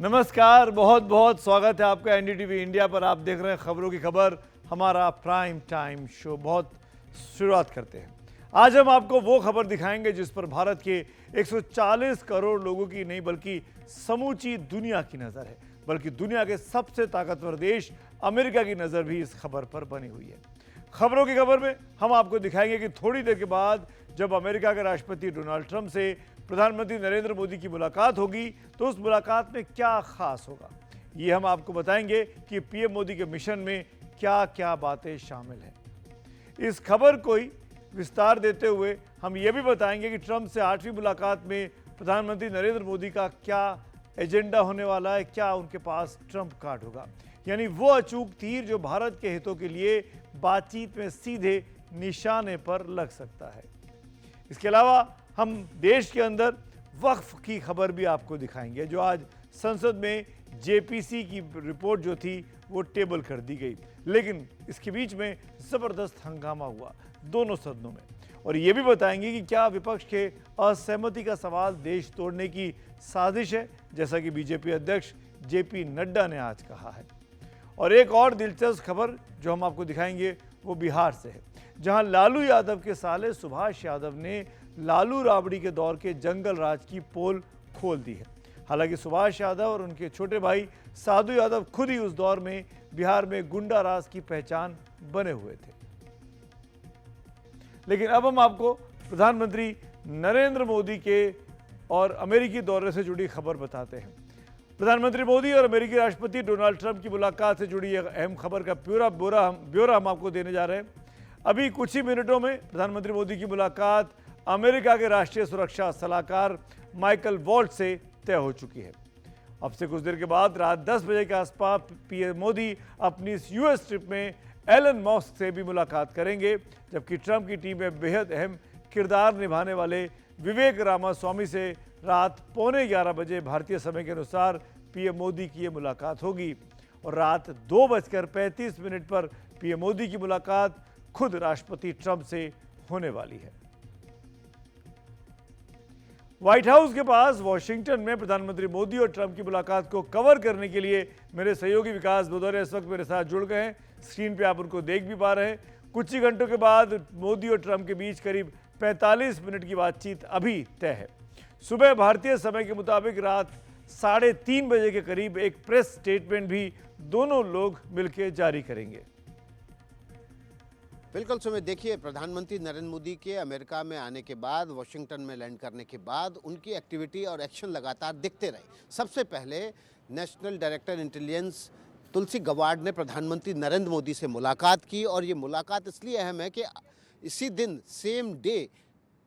नमस्कार, बहुत बहुत स्वागत है आपका एनडीटीवी इंडिया पर। आप देख रहे हैं खबरों की खबर, हमारा प्राइम टाइम शो। बहुत शुरुआत करते हैं। आज हम आपको वो खबर दिखाएंगे जिस पर भारत के 140 करोड़ लोगों की नहीं बल्कि समूची दुनिया की नज़र है, बल्कि दुनिया के सबसे ताकतवर देश अमेरिका की नज़र भी इस खबर पर बनी हुई है। खबरों की खबर में हम आपको दिखाएंगे कि थोड़ी देर के बाद जब अमेरिका के राष्ट्रपति डोनाल्ड ट्रंप से प्रधानमंत्री नरेंद्र मोदी की मुलाकात होगी तो उस मुलाकात में क्या खास होगा, ये हम आपको बताएंगे कि पीएम मोदी के मिशन में क्या क्या बातें शामिल हैं। इस खबर को ही विस्तार देते हुए हम ये भी बताएंगे कि ट्रंप से 8वीं मुलाकात में प्रधानमंत्री नरेंद्र मोदी का क्या एजेंडा होने वाला है, क्या उनके पास ट्रंप कार्ड होगा, यानी वो अचूक तीर जो भारत के हितों के लिए बातचीत में सीधे निशाने पर लग सकता है। इसके अलावा हम देश के अंदर वक्फ की खबर भी आपको दिखाएंगे, जो आज संसद में जेपीसी की रिपोर्ट जो थी वो टेबल कर दी गई, लेकिन इसके बीच में ज़बरदस्त हंगामा हुआ दोनों सदनों में। और ये भी बताएंगे कि क्या विपक्ष के असहमति का सवाल देश तोड़ने की साजिश है, जैसा कि बीजेपी अध्यक्ष जेपी नड्डा ने आज कहा है। और एक और दिलचस्प खबर जो हम आपको दिखाएंगे वो बिहार से है, जहां लालू यादव के साले सुभाष यादव ने लालू राबड़ी के दौर के जंगल राज की पोल खोल दी है। हालांकि सुभाष यादव और उनके छोटे भाई साधु यादव खुद ही उस दौर में बिहार में गुंडा राज की पहचान बने हुए थे। लेकिन अब हम आपको प्रधानमंत्री नरेंद्र मोदी के और अमेरिकी दौरे से जुड़ी खबर बताते हैं। प्रधानमंत्री मोदी और अमेरिकी राष्ट्रपति डोनाल्ड ट्रंप की मुलाकात से जुड़ी एक अहम खबर का पूरा ब्यौरा हम आपको देने जा रहे हैं। अभी कुछ ही मिनटों में प्रधानमंत्री मोदी की मुलाकात अमेरिका के राष्ट्रीय सुरक्षा सलाहकार माइकल वॉल्ट्ज से तय हो चुकी है। अब से कुछ देर के बाद रात 10 बजे के आसपास पीएम मोदी अपनी इस यूएस ट्रिप में एलन मस्क से भी मुलाकात करेंगे, जबकि ट्रंप की टीम में बेहद अहम किरदार निभाने वाले विवेक रामास्वामी से रात 11:15 बजे भारतीय समय के अनुसार पीएम मोदी की ये मुलाकात होगी। और रात 2:35 पर पीएम मोदी की मुलाकात खुद राष्ट्रपति ट्रंप से होने वाली है। व्हाइट हाउस के पास वॉशिंगटन में प्रधानमंत्री मोदी और ट्रंप की मुलाकात को कवर करने के लिए मेरे सहयोगी विकास भदौरिया इस वक्त मेरे साथ जुड़ गए हैं। स्क्रीन पे आप उनको देख भी पा रहे हैं। कुछ ही घंटों के बाद मोदी और ट्रंप के बीच करीब 45 मिनट की बातचीत अभी तय है। सुबह भारतीय समय के मुताबिक रात 3:30 बजे के करीब एक प्रेस स्टेटमेंट भी दोनों लोग मिलकर जारी करेंगे। बिल्कुल सुमित, देखिए प्रधानमंत्री नरेंद्र मोदी के अमेरिका में आने के बाद, वॉशिंगटन में लैंड करने के बाद उनकी एक्टिविटी और एक्शन लगातार दिखते रहे। सबसे पहले नेशनल डायरेक्टर इंटेलिजेंस तुलसी गवार्ड ने प्रधानमंत्री नरेंद्र मोदी से मुलाकात की, और ये मुलाकात इसलिए अहम है कि इसी दिन सेम डे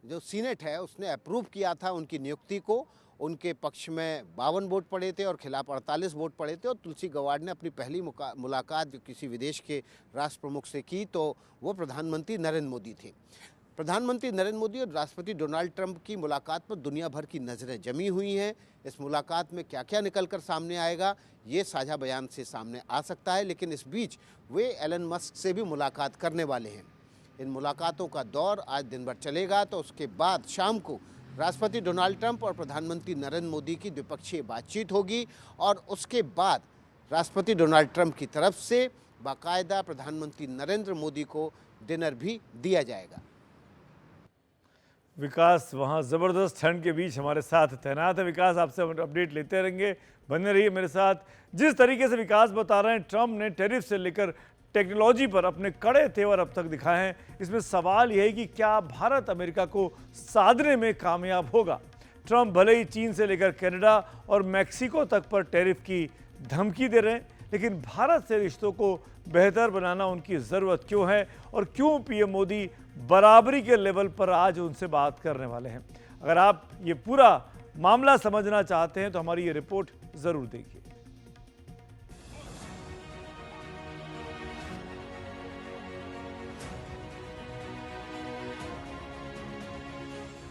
जो सीनेट है उसने अप्रूव किया था उनकी नियुक्ति को। उनके पक्ष में 52 वोट पड़े थे और खिलाफ 48 वोट पड़े थे। और तुलसी गवार्ड ने अपनी पहली मुलाकात जो किसी विदेश के राष्ट्र प्रमुख से की तो वो प्रधानमंत्री नरेंद्र मोदी थे। प्रधानमंत्री नरेंद्र मोदी और राष्ट्रपति डोनाल्ड ट्रंप की मुलाकात पर दुनिया भर की नज़रें जमी हुई हैं। इस मुलाकात में क्या क्या निकल कर सामने आएगा ये साझा बयान से सामने आ सकता है, लेकिन इस बीच वे एलन मस्क से भी मुलाकात करने वाले हैं। इन मुलाकातों का दौर आज दिन भर चलेगा, तो उसके बाद शाम को राष्ट्रपति डोनाल्ड ट्रंप और प्रधानमंत्री नरेंद्र मोदी की द्विपक्षीय बातचीत होगी, और उसके बाद राष्ट्रपति डोनाल्ड ट्रंप की तरफ से बाकायदा प्रधानमंत्री नरेंद्र मोदी को डिनर भी दिया जाएगा। विकास वहाँ ज़बरदस्त ठंड के बीच हमारे साथ तैनात है। विकास, आपसे अपडेट लेते रहेंगे, बने रहिए मेरे साथ। जिस तरीके से विकास बता रहे हैं, ट्रंप ने टैरिफ से लेकर टेक्नोलॉजी पर अपने कड़े तेवर अब तक दिखाए हैं। इसमें सवाल यह है कि क्या भारत अमेरिका को साधने में कामयाब होगा। ट्रंप भले ही चीन से लेकर कनाडा और मैक्सिको तक पर टैरिफ की धमकी दे रहे हैं, लेकिन भारत से रिश्तों को बेहतर बनाना उनकी ज़रूरत क्यों है, और क्यों पीएम मोदी बराबरी के लेवल पर आज उनसे बात करने वाले हैं। अगर आप ये पूरा मामला समझना चाहते हैं तो हमारी ये रिपोर्ट ज़रूर देखिए।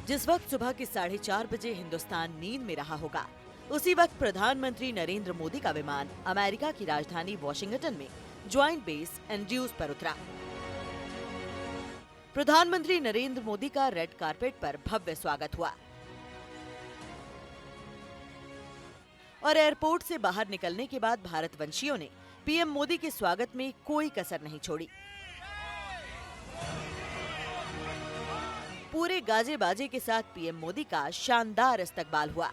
जिस वक्त सुबह के 4:30 बजे हिंदुस्तान नींद में रहा होगा, उसी वक्त प्रधानमंत्री नरेंद्र मोदी का विमान अमेरिका की राजधानी वॉशिंगटन में ज्वाइंट बेस एंड्रयूज पर उतरा। प्रधानमंत्री नरेंद्र मोदी का रेड कारपेट पर भव्य स्वागत हुआ। और एयरपोर्ट से बाहर निकलने के बाद भारतवंशियों ने पीएम मोदी के स्वागत में कोई कसर नहीं छोड़ी। पूरे गाजे बाजे के साथ पीएम मोदी का शानदार इस्तकबाल हुआ।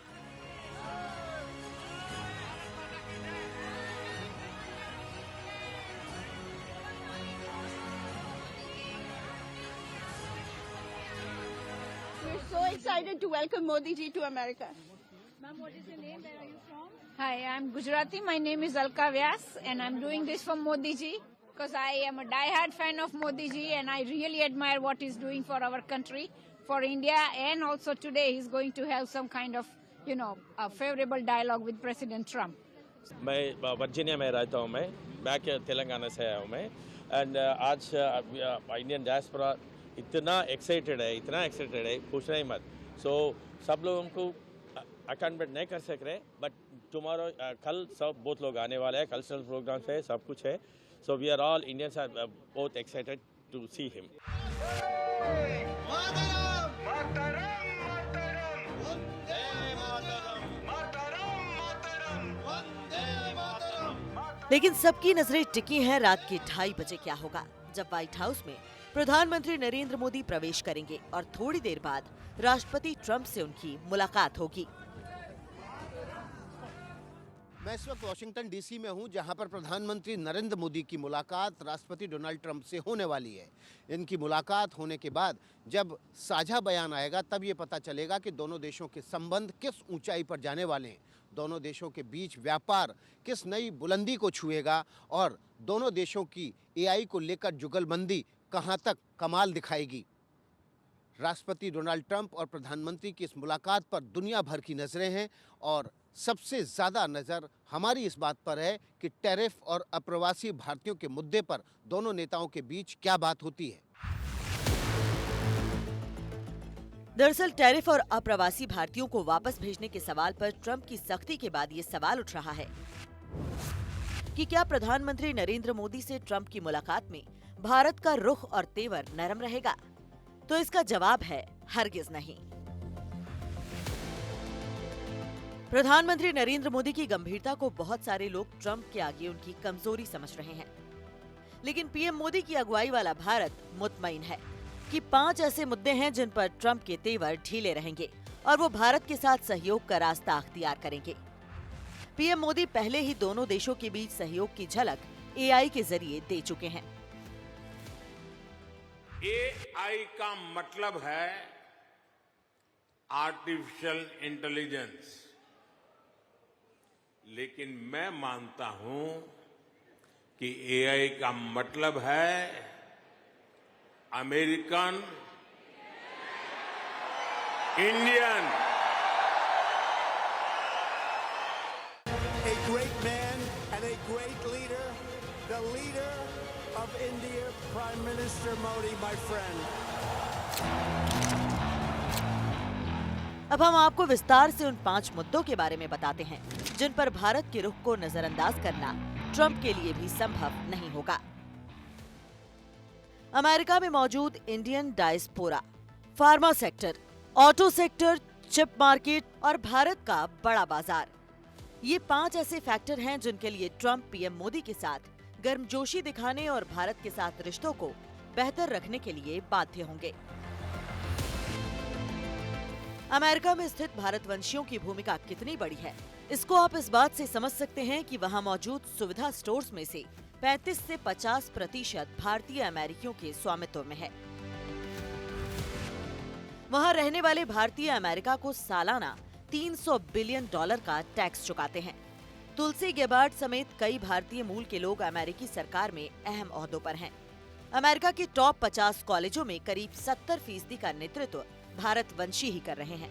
We're so excited to welcome Modi ji to America. Ma'am, what is your name? Where are you from? Hi, I'm Gujarati. My name is Alka Vyas and I'm doing this for Modi ji because I am a die-hard fan of Modi ji and I really admire what he's doing for our country, for India, and also today he's going to have some kind of, a favorable dialogue with President Trump. मैं Virginia में रहता हूँ, मैं back Telangana से आया हूँ मैं। And आज इंडियन डायस्पोरा इतना एक्साइटेड है पूछना ही मत। सो सब लोगों को अकाउंट नहीं कर सक रहे, बट टुमारो कल सब बहुत लोग आने वाले हैं, कल्चरल प्रोग्राम्स है, सब कुछ है। So we are all Indians are बहुत एक्साइटेड टू सी हिम। लेकिन सबकी नजरें टिकी हैं रात के 2:30 बजे क्या होगा, जब व्हाइट हाउस में प्रधानमंत्री नरेंद्र मोदी प्रवेश करेंगे और थोड़ी देर बाद राष्ट्रपति ट्रंप से उनकी मुलाकात होगी। मैं इस वक्त वाशिंगटन डीसी में हूं, जहां पर प्रधानमंत्री नरेंद्र मोदी की मुलाकात राष्ट्रपति डोनाल्ड ट्रंप से होने वाली है। इनकी मुलाकात होने के बाद जब साझा बयान आएगा तब ये पता चलेगा कि दोनों देशों के संबंध किस ऊंचाई पर जाने वाले हैं, दोनों देशों के बीच व्यापार किस नई बुलंदी को छुएगा और दोनों देशों की एआई को लेकर जुगलबंदी कहां तक कमाल दिखाएगी। राष्ट्रपति डोनाल्ड ट्रंप और प्रधानमंत्री की इस मुलाकात पर दुनिया भर की नज़रें हैं और सबसे ज़्यादा नज़र हमारी इस बात पर है कि टैरिफ और अप्रवासी भारतीयों के मुद्दे पर दोनों नेताओं के बीच क्या बात होती है। दरअसल टैरिफ और अप्रवासी भारतीयों को वापस भेजने के सवाल पर ट्रंप की सख्ती के बाद ये सवाल उठ रहा है कि क्या प्रधानमंत्री नरेंद्र मोदी से ट्रंप की मुलाकात में भारत का रुख और तेवर नरम रहेगा? तो इसका जवाब है हरगिज नहीं। प्रधानमंत्री नरेंद्र मोदी की गंभीरता को बहुत सारे लोग ट्रंप के आगे उनकी कमजोरी समझ रहे हैं, लेकिन पीएम मोदी की अगुवाई वाला भारत मुतमईन है कि 5 ऐसे मुद्दे हैं जिन पर ट्रंप के तेवर ढीले रहेंगे और वो भारत के साथ सहयोग का रास्ता अख्तियार करेंगे। पीएम मोदी पहले ही दोनों देशों के बीच सहयोग की झलक एआई के जरिए दे चुके हैं। एआई का मतलब है आर्टिफिशियल इंटेलिजेंस, लेकिन मैं मानता हूं कि एआई का मतलब है American Indian. A great man and a great leader, the leader of India, Prime Minister Modi, my friend. अब हम आपको विस्तार से उन 5 मुद्दों के बारे में बताते हैं जिन पर भारत के रुख को नजरअंदाज करना ट्रंप के लिए भी संभव नहीं होगा। अमेरिका में मौजूद Indian diaspora, pharma sector, auto sector, chip market और भारत का बड़ा बाजार, ये 5 ऐसे फैक्टर हैं जिनके लिए ट्रंप पीएम मोदी के साथ गर्मजोशी दिखाने और भारत के साथ रिश्तों को बेहतर रखने के लिए बाध्य होंगे। अमेरिका में स्थित भारतवंशियों की भूमिका कितनी बड़ी है, इसको आप इस बात से समझ सकते हैं कि वहां मौजूद सुविधा स्टोर्स में से 35 से 50% भारतीय अमेरिकियों के स्वामित्व में है। वहां रहने वाले भारतीय अमेरिका को सालाना $300 बिलियन का टैक्स चुकाते हैं। तुलसी गेबार्ड समेत कई भारतीय मूल के लोग अमेरिकी सरकार में अहम ओहदों पर हैं। अमेरिका के टॉप 50 कॉलेजों में करीब 70% का नेतृत्व भारतवंशी ही कर रहे हैं।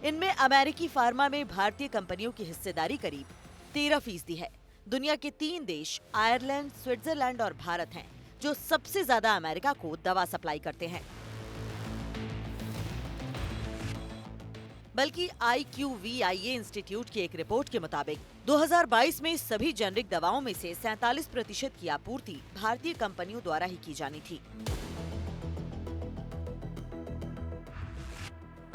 इनमें अमेरिकी फार्मा में भारतीय कंपनियों की हिस्सेदारी करीब 13% है। दुनिया के 3 देश आयरलैंड, स्विट्जरलैंड और भारत हैं जो सबसे ज्यादा अमेरिका को दवा सप्लाई करते हैं। बल्कि IQVIA इंस्टीट्यूट की एक रिपोर्ट के मुताबिक 2022 में सभी जेनरिक दवाओं में से 47% की आपूर्ति भारतीय कंपनियों द्वारा ही की जानी थी।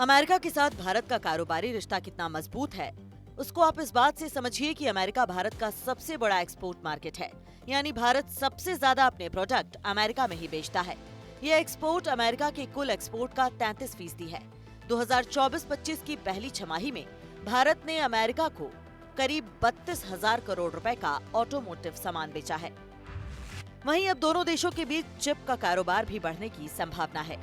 अमेरिका के साथ भारत का कारोबारी रिश्ता कितना मजबूत है, उसको आप इस बात से समझिए कि अमेरिका भारत का सबसे बड़ा एक्सपोर्ट मार्केट है। यानी भारत सबसे ज्यादा अपने प्रोडक्ट अमेरिका में ही बेचता है। यह एक्सपोर्ट अमेरिका के कुल एक्सपोर्ट का 33% है। 2024-25 की पहली छमाही में भारत ने अमेरिका को करीब 32,000 करोड़ रुपए का ऑटोमोटिव सामान बेचा है। वहीं अब दोनों देशों के बीच चिप का कारोबार भी बढ़ने की संभावना है।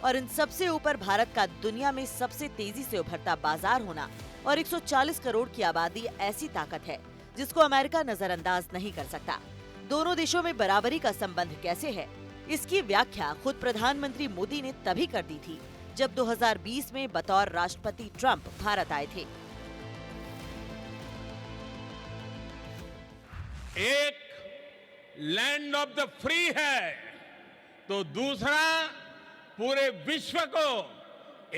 और इन सबसे ऊपर भारत का दुनिया में सबसे तेजी से उभरता बाजार होना और 140 करोड़ की आबादी ऐसी ताकत है जिसको अमेरिका नजरअंदाज नहीं कर सकता। दोनों देशों में बराबरी का संबंध कैसे है, इसकी व्याख्या खुद प्रधानमंत्री मोदी ने तभी कर दी थी जब 2020 में बतौर राष्ट्रपति ट्रंप भारत आए थे। एक लैंड ऑफ द फ्री है तो दूसरा पूरे विश्व को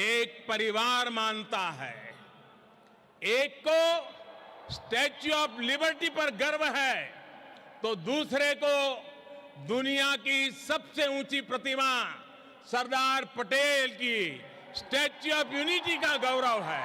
एक परिवार मानता है। एक को स्टैच्यू ऑफ लिबर्टी पर गर्व है तो दूसरे को दुनिया की सबसे ऊंची प्रतिमा सरदार पटेल की स्टैच्यू ऑफ यूनिटी का गौरव है।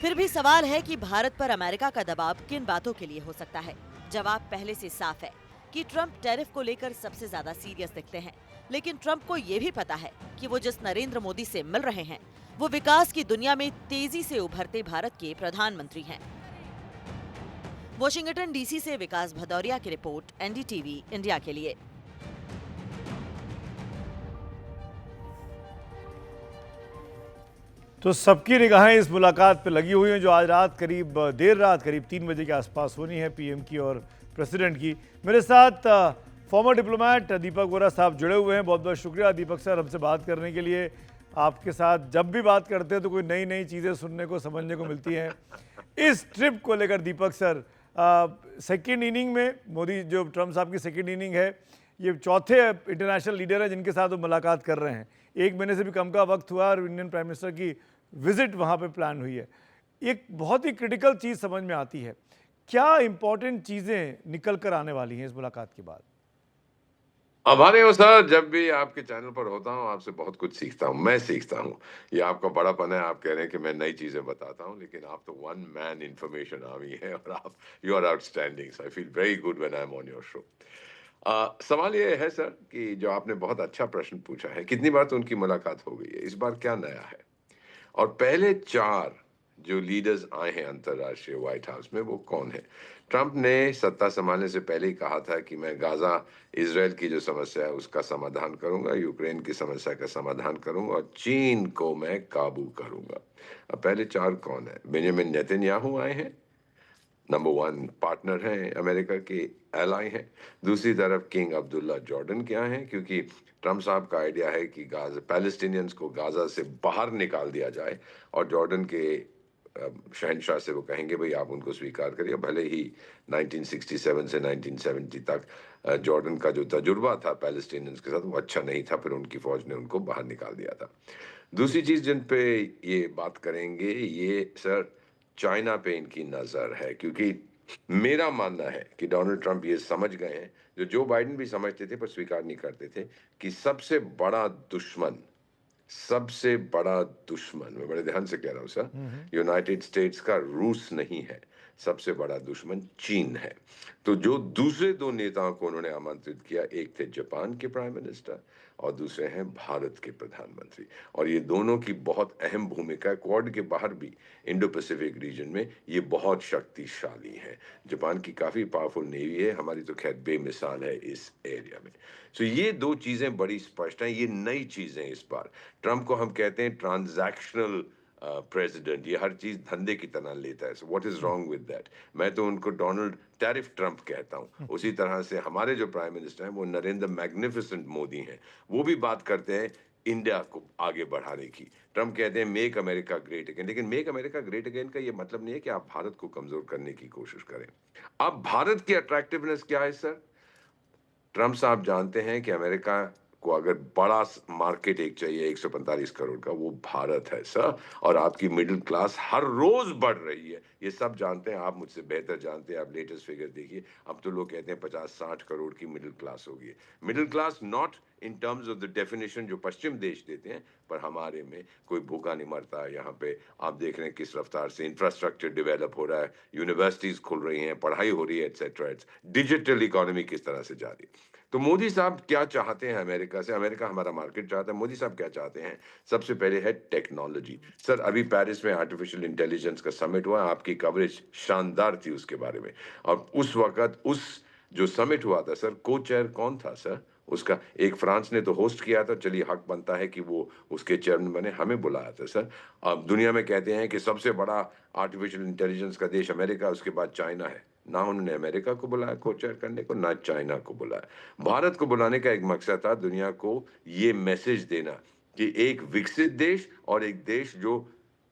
फिर भी सवाल है कि भारत पर अमेरिका का दबाव किन बातों के लिए हो सकता है। जवाब पहले से साफ है कि ट्रंप टैरिफ को लेकर सबसे ज्यादा सीरियस दिखते हैं, लेकिन ट्रंप को ये भी पता है कि वो जिस नरेंद्र मोदी से मिल रहे हैं वो विकास की दुनिया में तेजी से उभरते भारत के प्रधानमंत्री हैं। वॉशिंगटन डीसी से विकास भदौरिया की रिपोर्ट, एनडीटीवी इंडिया के लिए। तो सबकी निगाहें इस मुलाकात पर लगी हुई हैं जो आज रात देर रात करीब 3 बजे के आसपास होनी है, पीएम की और प्रेसिडेंट की। मेरे साथ फॉर्मर डिप्लोमेट दीपक वोरा साहब जुड़े हुए हैं। बहुत बहुत शुक्रिया दीपक सर हमसे बात करने के लिए। आपके साथ जब भी बात करते हैं तो कोई नई नई चीज़ें सुनने को समझने को मिलती हैं। इस ट्रिप को लेकर दीपक सर, सेकेंड इनिंग में मोदी जो ट्रंप साहब की सेकेंड इनिंग है, ये चौथे इंटरनेशनल लीडर है जिनके साथ वो मुलाकात कर रहे हैं। 1 महीने से भी कम का वक्त हुआ और इंडियन प्राइम मिनिस्टर की विजिट वहाँ पे प्लान हुई है। एक बहुत ही क्रिटिकल चीज़ समझ में आती है, क्या इंपॉर्टेंट चीज़ें निकल कर आने वाली हैं इस मुलाकात के बाद? हमारे हो सर, जब भी आपके चैनल पर होता हूँ आपसे बहुत कुछ सीखता हूँ, मैं सीखता हूँ। ये आपका बड़ापन है, आप कह रहे हैं कि मैं नई चीज़ें बताता हूँ, लेकिन आप तो वन मैन इंफॉर्मेशन आर्मी है और आप you are outstanding. So I feel very good when I am on your show. सवाल ये है सर कि जो आपने बहुत अच्छा प्रश्न पूछा है, कितनी बार तो उनकी मुलाकात हो गई है, इस बार क्या नया है? और पहले 4 जो लीडर्स आए हैं अंतर्राष्ट्रीय व्हाइट हाउस में वो कौन है? ट्रंप ने सत्ता संभालने से पहले ही कहा था कि मैं गाजा इजराइल की जो समस्या है उसका समाधान करूंगा, यूक्रेन की समस्या का समाधान करूंगा और चीन को मैं काबू करूंगा। अब पहले 4 कौन है? बेंजामिन नेतन्याहू आए हैं, नंबर 1 पार्टनर हैं, अमेरिका के एलाई हैं। दूसरी तरफ किंग अब्दुल्ला जॉर्डन के आए हैं, क्योंकि ट्रंप साहब का आइडिया है कि गाजा पैलेस्टीनियंस को गाजा से बाहर निकाल दिया जाए और जॉर्डन के शहंशाह से वो कहेंगे भाई आप उनको स्वीकार करिए। भले ही 1967 से 1970 तक जॉर्डन का जो तजुर्बा था पैलेस्टीनियंस के साथ वो अच्छा नहीं था, फिर उनकी फौज ने उनको बाहर निकाल दिया था। दूसरी चीज़ जिन पे ये बात करेंगे, ये सर चाइना पे इनकी नज़र है, क्योंकि मेरा मानना है कि डोनाल्ड ट्रंप ये समझ गए हैं, जो जो बाइडेन भी समझते थे पर स्वीकार नहीं करते थे, कि सबसे बड़ा दुश्मन, मैं बड़े ध्यान से कह रहा हूं सर, यूनाइटेड स्टेट्स का रूस नहीं है, सबसे बड़ा दुश्मन चीन है। तो जो दूसरे 2 नेताओं को उन्होंने आमंत्रित किया, एक थे जापान के प्राइम मिनिस्टर और दूसरे हैं भारत के प्रधानमंत्री, और ये दोनों की बहुत अहम भूमिका है। क्वाड के बाहर भी इंडो पैसिफिक रीजन में ये बहुत शक्तिशाली है। जापान की काफ़ी पावरफुल नेवी है, हमारी तो खैर बेमिसाल है इस एरिया में। सो ये 2 चीज़ें बड़ी स्पष्ट हैं, ये नई चीज़ें इस बार। ट्रंप को हम कहते हैं ट्रांजैक्शनल प्रेसिडेंट, ये हर चीज धंधे की तरह लेता है। So what is wrong with that? मैं तो उनको डोनाल्ड टैरिफ ट्रंप कहता हूँ। उसी तरह से हमारे जो प्राइम मिनिस्टर हैं वो नरेंद्र मैग्निफिसेंट मोदी हैं, वो भी बात करते हैं इंडिया को आगे बढ़ाने की। ट्रंप कहते हैं मेक अमेरिका ग्रेट अगेन, लेकिन मेक अमेरिका ग्रेट अगेन का ये मतलब नहीं है कि आप भारत को कमजोर करने की कोशिश करें। अब भारत की अट्रैक्टिवनेस क्या है सर? ट्रंप साहब जानते हैं कि अमेरिका को अगर बड़ा मार्केट एक चाहिए 145 करोड़ का, वो भारत है सर। और आपकी मिडिल क्लास हर रोज बढ़ रही है, ये सब जानते हैं, आप मुझसे बेहतर जानते हैं। आप लेटेस्ट फिगर देखिए, अब तो लोग कहते हैं 50-60 करोड़ की मिडिल क्लास होगी। Middle class not in terms of the definition जो पश्चिम देश देते हैं, पर हमारे में कोई भूखा नहीं मरता है। यहाँ पे आप देख रहे हैं किस रफ्तार से इंफ्रास्ट्रक्चर डेवलप हो रहा है, यूनिवर्सिटीज खुल रही हैं, पढ़ाई हो रही है, एटसेट्रा। डिजिटल इकोनॉमी किस तरह से जा रही है। तो मोदी साहब क्या चाहते हैं अमेरिका से? अमेरिका हमारा मार्केट चाहता है, मोदी साहब क्या चाहते हैं? सबसे पहले है टेक्नोलॉजी। सर अभी पेरिस में आर्टिफिशियल इंटेलिजेंस का समिट हुआ, आपकी कवरेज शानदार थी उसके बारे में। और उस वक्त उस जो समिट हुआ था सर, को चेयर कौन था सर उसका? एक फ्रांस ने तो होस्ट किया था, चलिए हक बनता है कि वो उसके चेयरमैन बने, हमें बुलाया था सर। अब दुनिया में कहते हैं कि सबसे बड़ा आर्टिफिशियल इंटेलिजेंस का देश अमेरिका, उसके बाद चाइना है। ना उन्होंने अमेरिका को बुलाया को चेयर करने को, ना चाइना को बुलाया। भारत को बुलाने का एक मकसद था दुनिया को ये मैसेज देना कि एक विकसित देश और एक देश जो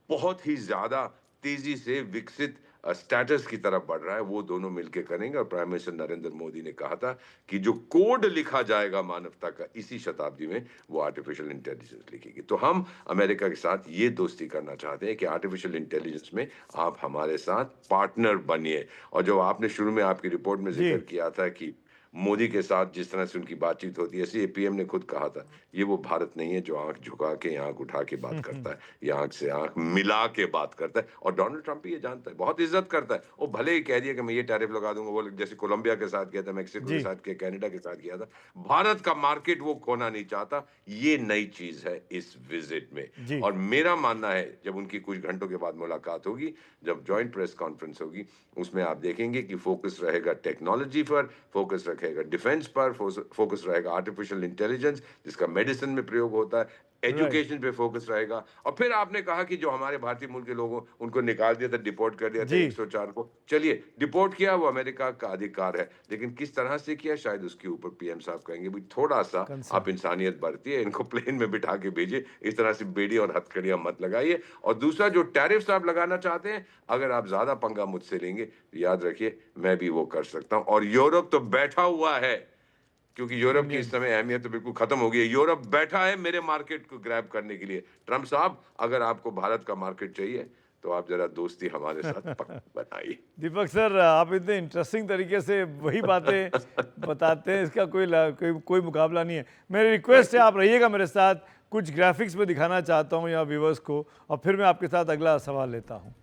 बहुत ही ज्यादा तेजी से विकसित स्टेटस की तरफ बढ़ रहा है, वो दोनों मिलकर करेंगे। और प्राइम मिनिस्टर नरेंद्र मोदी ने कहा था कि जो कोड लिखा जाएगा मानवता का इसी शताब्दी में, वो आर्टिफिशियल इंटेलिजेंस लिखेगी। तो हम अमेरिका के साथ ये दोस्ती करना चाहते हैं कि आर्टिफिशियल इंटेलिजेंस में आप हमारे साथ पार्टनर बनिए। और जो आपने शुरू में आपकी रिपोर्ट में जिक्र किया था कि मोदी के साथ जिस तरह से उनकी बातचीत होती है, ऐसे पीएम ने खुद कहा था, ये वो भारत नहीं है जो आंख झुका के आंख उठा के बात करता है, ये आंख से आंख मिला के बात करता है। और डोनाल्ड ट्रंप भी ये जानता है, बहुत इज्जत करता है। वो भले ही कह दिया कि मैं ये टैरिफ लगा दूंगा, वो जैसे कोलंबिया के साथ किया था, मेक्सिको के साथ किया, कनाडा के साथ किया था। भारत का मार्केट वो खोना नहीं चाहता। ये नई चीज है इस विजिट में। और मेरा मानना है जब उनकी कुछ घंटों के बाद मुलाकात होगी, जब ज्वाइंट प्रेस कॉन्फ्रेंस होगी, उसमें आप देखेंगे कि फोकस रहेगा टेक्नोलॉजी पर, फोकस रखेगा डिफेंस पर, फोकस रहेगा आर्टिफिशियल इंटेलिजेंस जिसका मेडिसिन में प्रयोग होता है, एजुकेशन पे फोकस रहेगा। और फिर आपने कहा कि जो हमारे भारतीय मूल के लोगों उनको निकाल दिया था, डिपोर्ट कर दिया था 104 को, चलिए डिपोर्ट किया, वो अमेरिका का अधिकार है, लेकिन किस तरह से किया शायद उसके ऊपर पीएम साहब कहेंगे भी थोड़ा सा आप इंसानियत बरतिए, इनको प्लेन में बिठा के भेजिए, इस तरह से बेड़ी और हथकड़ियां मत लगाइए। और दूसरा जो टैरिफ आप लगाना चाहते हैं, अगर आप ज्यादा पंगा मुझसे लेंगे तो याद रखिए मैं भी वो कर सकता हूं। और यूरोप तो बैठा हुआ है, क्योंकि यूरोप की इस समय अहमियत तो बिल्कुल खत्म हो गई है। यूरोप बैठा है मेरे मार्केट को ग्रैब करने के लिए। ट्रंप साहब, अगर आपको भारत का मार्केट चाहिए तो आप जरा दोस्ती हमारे साथ बनाइए। दीपक सर, आप इतने इंटरेस्टिंग तरीके से वही बातें बताते हैं, इसका कोई मुकाबला नहीं है। मेरी रिक्वेस्ट है आप रहिएगा मेरे साथ, कुछ ग्राफिक्स में दिखाना चाहता हूँ यहाँ व्यूवर्स को, और फिर मैं आपके साथ अगला सवाल लेता हूँ।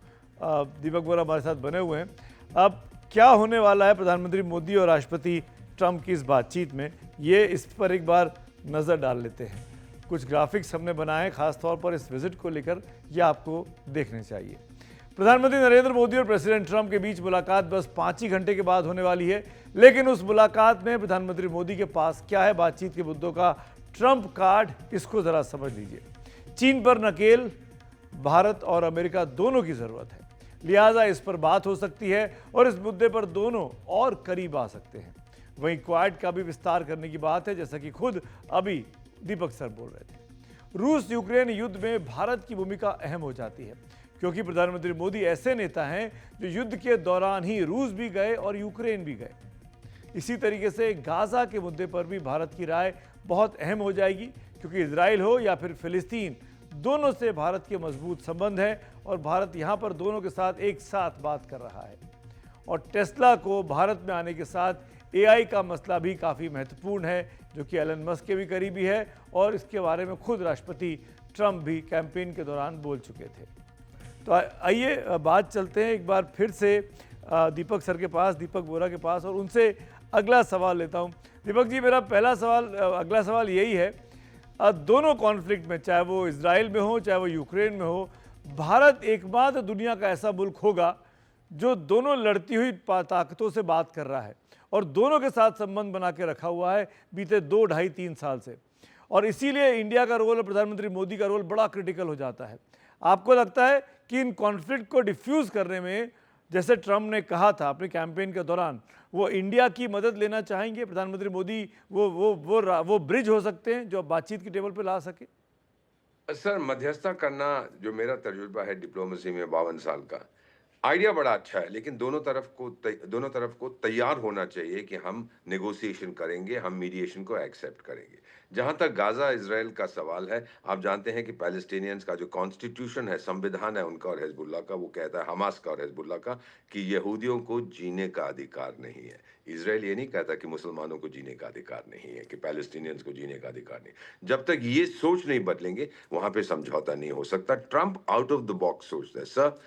दीपक बोरा हमारे साथ बने हुए हैं। अब क्या होने वाला है प्रधानमंत्री मोदी और राष्ट्रपति ट्रंप की इस बातचीत में, ये इस पर एक बार नज़र डाल लेते हैं। कुछ ग्राफिक्स हमने बनाए खास तौर पर इस विजिट को लेकर, ये आपको देखने चाहिए। प्रधानमंत्री नरेंद्र मोदी और प्रेसिडेंट ट्रंप के बीच मुलाकात बस 5 ही घंटे के बाद होने वाली है, लेकिन उस मुलाकात में प्रधानमंत्री मोदी के पास क्या है बातचीत के मुद्दों का ट्रंप कार्ड, इसको जरा समझ लीजिए। चीन पर नकेल भारत और अमेरिका दोनों की जरूरत है, लिहाजा इस पर बात हो सकती है और इस मुद्दे पर दोनों और करीब आ सकते हैं। वहीं क्वाड का भी विस्तार करने की बात है, जैसा कि खुद अभी दीपक सर बोल रहे थे। रूस यूक्रेन युद्ध में भारत की भूमिका अहम हो जाती है, क्योंकि प्रधानमंत्री मोदी ऐसे नेता हैं जो युद्ध के दौरान ही रूस भी गए और यूक्रेन भी गए। इसी तरीके से गाजा के मुद्दे पर भी भारत की राय बहुत अहम हो जाएगी, क्योंकि इजराइल हो या फिर फिलिस्तीन, दोनों से भारत के मजबूत संबंध है और भारत यहाँ पर दोनों के साथ एक साथ बात कर रहा है। और टेस्ला को भारत में आने के साथ एआई का मसला भी काफ़ी महत्वपूर्ण है, जो कि एलन मस्क के भी करीबी है, और इसके बारे में खुद राष्ट्रपति ट्रंप भी कैंपेन के दौरान बोल चुके थे। तो आइए बात चलते हैं एक बार फिर से दीपक सर के पास, दीपक बोरा के पास, और उनसे अगला सवाल लेता हूं। दीपक जी, मेरा अगला सवाल यही है, दोनों कॉन्फ्लिक्ट में, चाहे वो इजराइल में हो चाहे वो यूक्रेन में हो, भारत एकमात्र दुनिया का ऐसा मुल्क होगा जो दोनों लड़ती हुई ताकतों से बात कर रहा है और दोनों के साथ संबंध बना के रखा हुआ है बीते 2, ढाई, 3 साल से। और इसीलिए इंडिया का रोल और प्रधानमंत्री मोदी का रोल बड़ा क्रिटिकल हो जाता है। आपको लगता है कि इन कॉन्फ्लिक्ट को डिफ्यूज़ करने में, जैसे ट्रंप ने कहा था अपने कैंपेन के दौरान, वो इंडिया की मदद लेना चाहेंगे प्रधानमंत्री मोदी, वो ब्रिज हो सकते हैं जो बातचीत की टेबल पर ला सके? सर, मध्यस्थता करना जो मेरा तजुर्बा है डिप्लोमेसी में 52 साल का, आइडिया बड़ा अच्छा है, लेकिन दोनों तरफ को तैयार होना चाहिए कि हम नेगोशिएशन करेंगे, हम मीडिएशन को एक्सेप्ट करेंगे। जहां तक गाजा इजराइल का सवाल है, आप जानते हैं कि पैलेस्टीनियंस का जो कॉन्स्टिट्यूशन है, संविधान है उनका और हिजबुल्लाह का, वो कहता है, हमास का और हिजबुल्लाह का, कि यहूदियों को जीने का अधिकार नहीं है। इजराइल ये नहीं कहता कि मुसलमानों को जीने का अधिकार नहीं है, कि पैलेस्टीनियंस को जीने का अधिकार नहीं। जब तक ये सोच नहीं बदलेंगे, वहां पे समझौता नहीं हो सकता। Trump out of the box सोचता है। सर,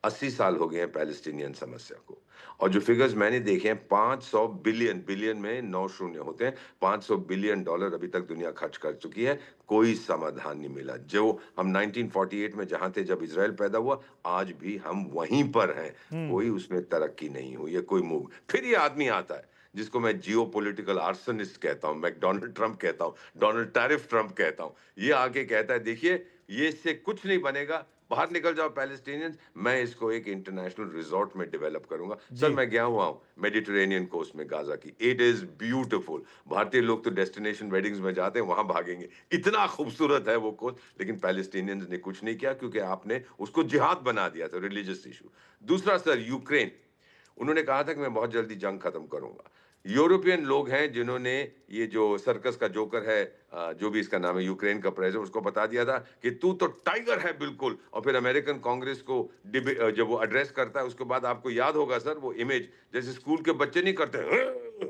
80 साल हो गए हैं पैलेस्टीनियन समस्या को, और जो फिगर्स मैंने देखे हैं, 500 बिलियन, बिलियन में 9 शून्य होते हैं, 500 बिलियन डॉलर अभी तक दुनिया खर्च कर चुकी है, कोई समाधान नहीं मिला। जो हम 1948 में जहां थे जब इजराइल पैदा हुआ, आज भी हम वहीं पर हैं, कोई उसमें तरक्की नहीं हुई है, कोई मूव। फिर ये आदमी आता है जिसको मैं जियो पॉलिटिकल आर्सनिस्ट कहता हूं, मैं डोनाल्ड ट्रंप कहता हूं, डोनाल्ड टैरिफ ट्रंप कहता हूं। ये आके कहता है, देखिए ये इससे कुछ नहीं बनेगा, बाहर निकल जाओ पैलेस्टीनियंस, मैं इसको एक इंटरनेशनल रिजॉर्ट में डेवलप करूंगा। सर, मैं गया हुआ हूं मेडिटेरेनियन कोस्ट में, गाजा की, इट इज ब्यूटीफुल। भारतीय लोग तो डेस्टिनेशन वेडिंग्स में जाते हैं, वहां भागेंगे, इतना खूबसूरत है वो कोस्ट, लेकिन पैलेस्टीनियंस ने कुछ नहीं किया, क्योंकि आपने उसको जिहाद बना दिया था, रिलीजियस इशू। दूसरा सर, यूक्रेन, उन्होंने कहा था कि मैं बहुत जल्दी जंग खत्म करूंगा। यूरोपियन लोग हैं जिन्होंने ये जो सर्कस का जोकर है, जो भी इसका नाम है, यूक्रेन का प्रेसिडेंट, उसको बता दिया था कि तू तो टाइगर है बिल्कुल। और फिर अमेरिकन कांग्रेस को जब वो एड्रेस करता है, उसके बाद आपको याद होगा सर वो इमेज, जैसे स्कूल के बच्चे नहीं करते,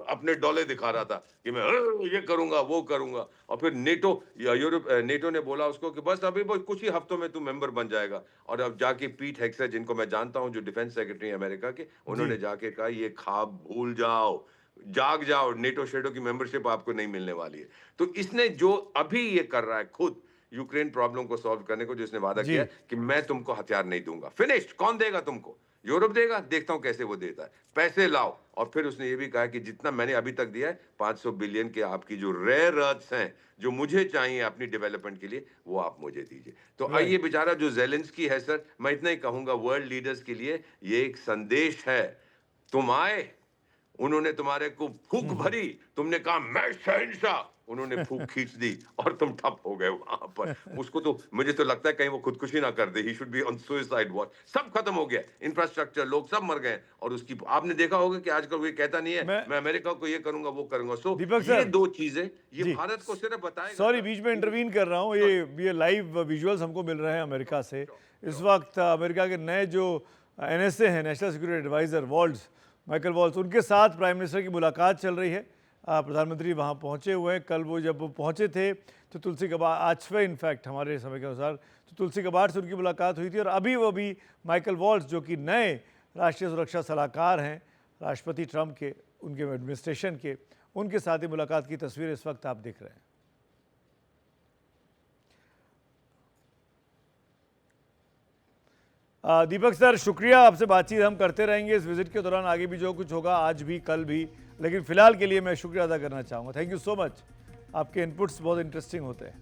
अपने डोले दिखा रहा था कि मैं ये करूंगा वो करूंगा। और फिर नेटो ने बोला उसको कि बस अभी वो कुछ ही हफ्तों में तू मेंबर बन जाएगा। और अब जाके पीट हेग्सेट, जिनको मैं जानता हूं, जो डिफेंस सेक्रेटरी अमेरिका के, उन्होंने जाके कहा ये ख्वाब भूल जाओ, जाग जाओ, नेटो शेडो की मेंबरशिप आपको नहीं मिलने वाली है। तो इसने जो अभी ये कर रहा है खुद यूक्रेन प्रॉब्लम को सॉल्व करने को, जो इसने वादा किया कि मैं तुमको हथियार नहीं दूंगा, फिनिश्ड। कौन देगा तुमको? यूरोप देगा, देखता हूं कैसे वो देता है, पैसे लाओ। और फिर उसने ये भी कहा कि जितना मैंने अभी तक दिया है, 500 बिलियन के आपकी जो रेयर अर्थ्स हैं, जो मुझे चाहिए अपनी डेवलपमेंट के लिए, वो आप मुझे दीजिए। तो आइए, बेचारा जो ज़ेलेंस्की है सर, मैं इतना ही कहूंगा वर्ल्ड लीडर्स के लिए, ये एक संदेश है। तुम आए, उन्होंने तुम्हारे को फूंक भरी, तुमने कहा मैं शहंशाह, उन्होंने फूंक खींच दी और तुम ठप हो गए वहां पर। उसको तो, मुझे तो लगता है कहीं वो खुदकुशी ना कर दे, he should be on suicide watch. सब खत्म हो गया, इंफ्रास्ट्रक्चर, लोग सब मर गए। और उसकी आपने देखा होगा कि आजकल वो कहता नहीं है मैं अमेरिका को ये करूंगा वो करूंगा। सो ये दो चीजें, ये भारत को सिर्फ बताएगा। सॉरी, बीच में इंटरवीन कर रहा हूँ, ये लाइव विजुअल्स हमको मिल रहे हैं अमेरिका से। इस वक्त अमेरिका के नए जो NSA हैं, national security adviser Waltz, Michael Waltz, उनके साथ प्राइम मिनिस्टर की मुलाकात चल रही है। प्रधानमंत्री वहां पहुंचे हुए हैं। कल वो जब वो पहुंचे थे तो तुलसी कबाड़, आज सुबह इनफैक्ट हमारे समय के अनुसार, तो तुलसी कबाड़ से उनकी मुलाकात हुई थी। और अभी वो भी माइकल वॉल्ट्स, जो कि नए राष्ट्रीय सुरक्षा सलाहकार हैं राष्ट्रपति ट्रंप के, उनके एडमिनिस्ट्रेशन के, उनके साथ ही मुलाकात की तस्वीर इस वक्त आप देख रहे हैं। दीपक सर, शुक्रिया, आपसे बातचीत हम करते रहेंगे इस विजिट के दौरान, आगे भी जो कुछ होगा, आज भी कल भी। लेकिन फिलहाल के लिए मैं शुक्रिया अदा करना चाहूँगा। थैंक यू सो मच, आपके इनपुट्स बहुत इंटरेस्टिंग होते हैं।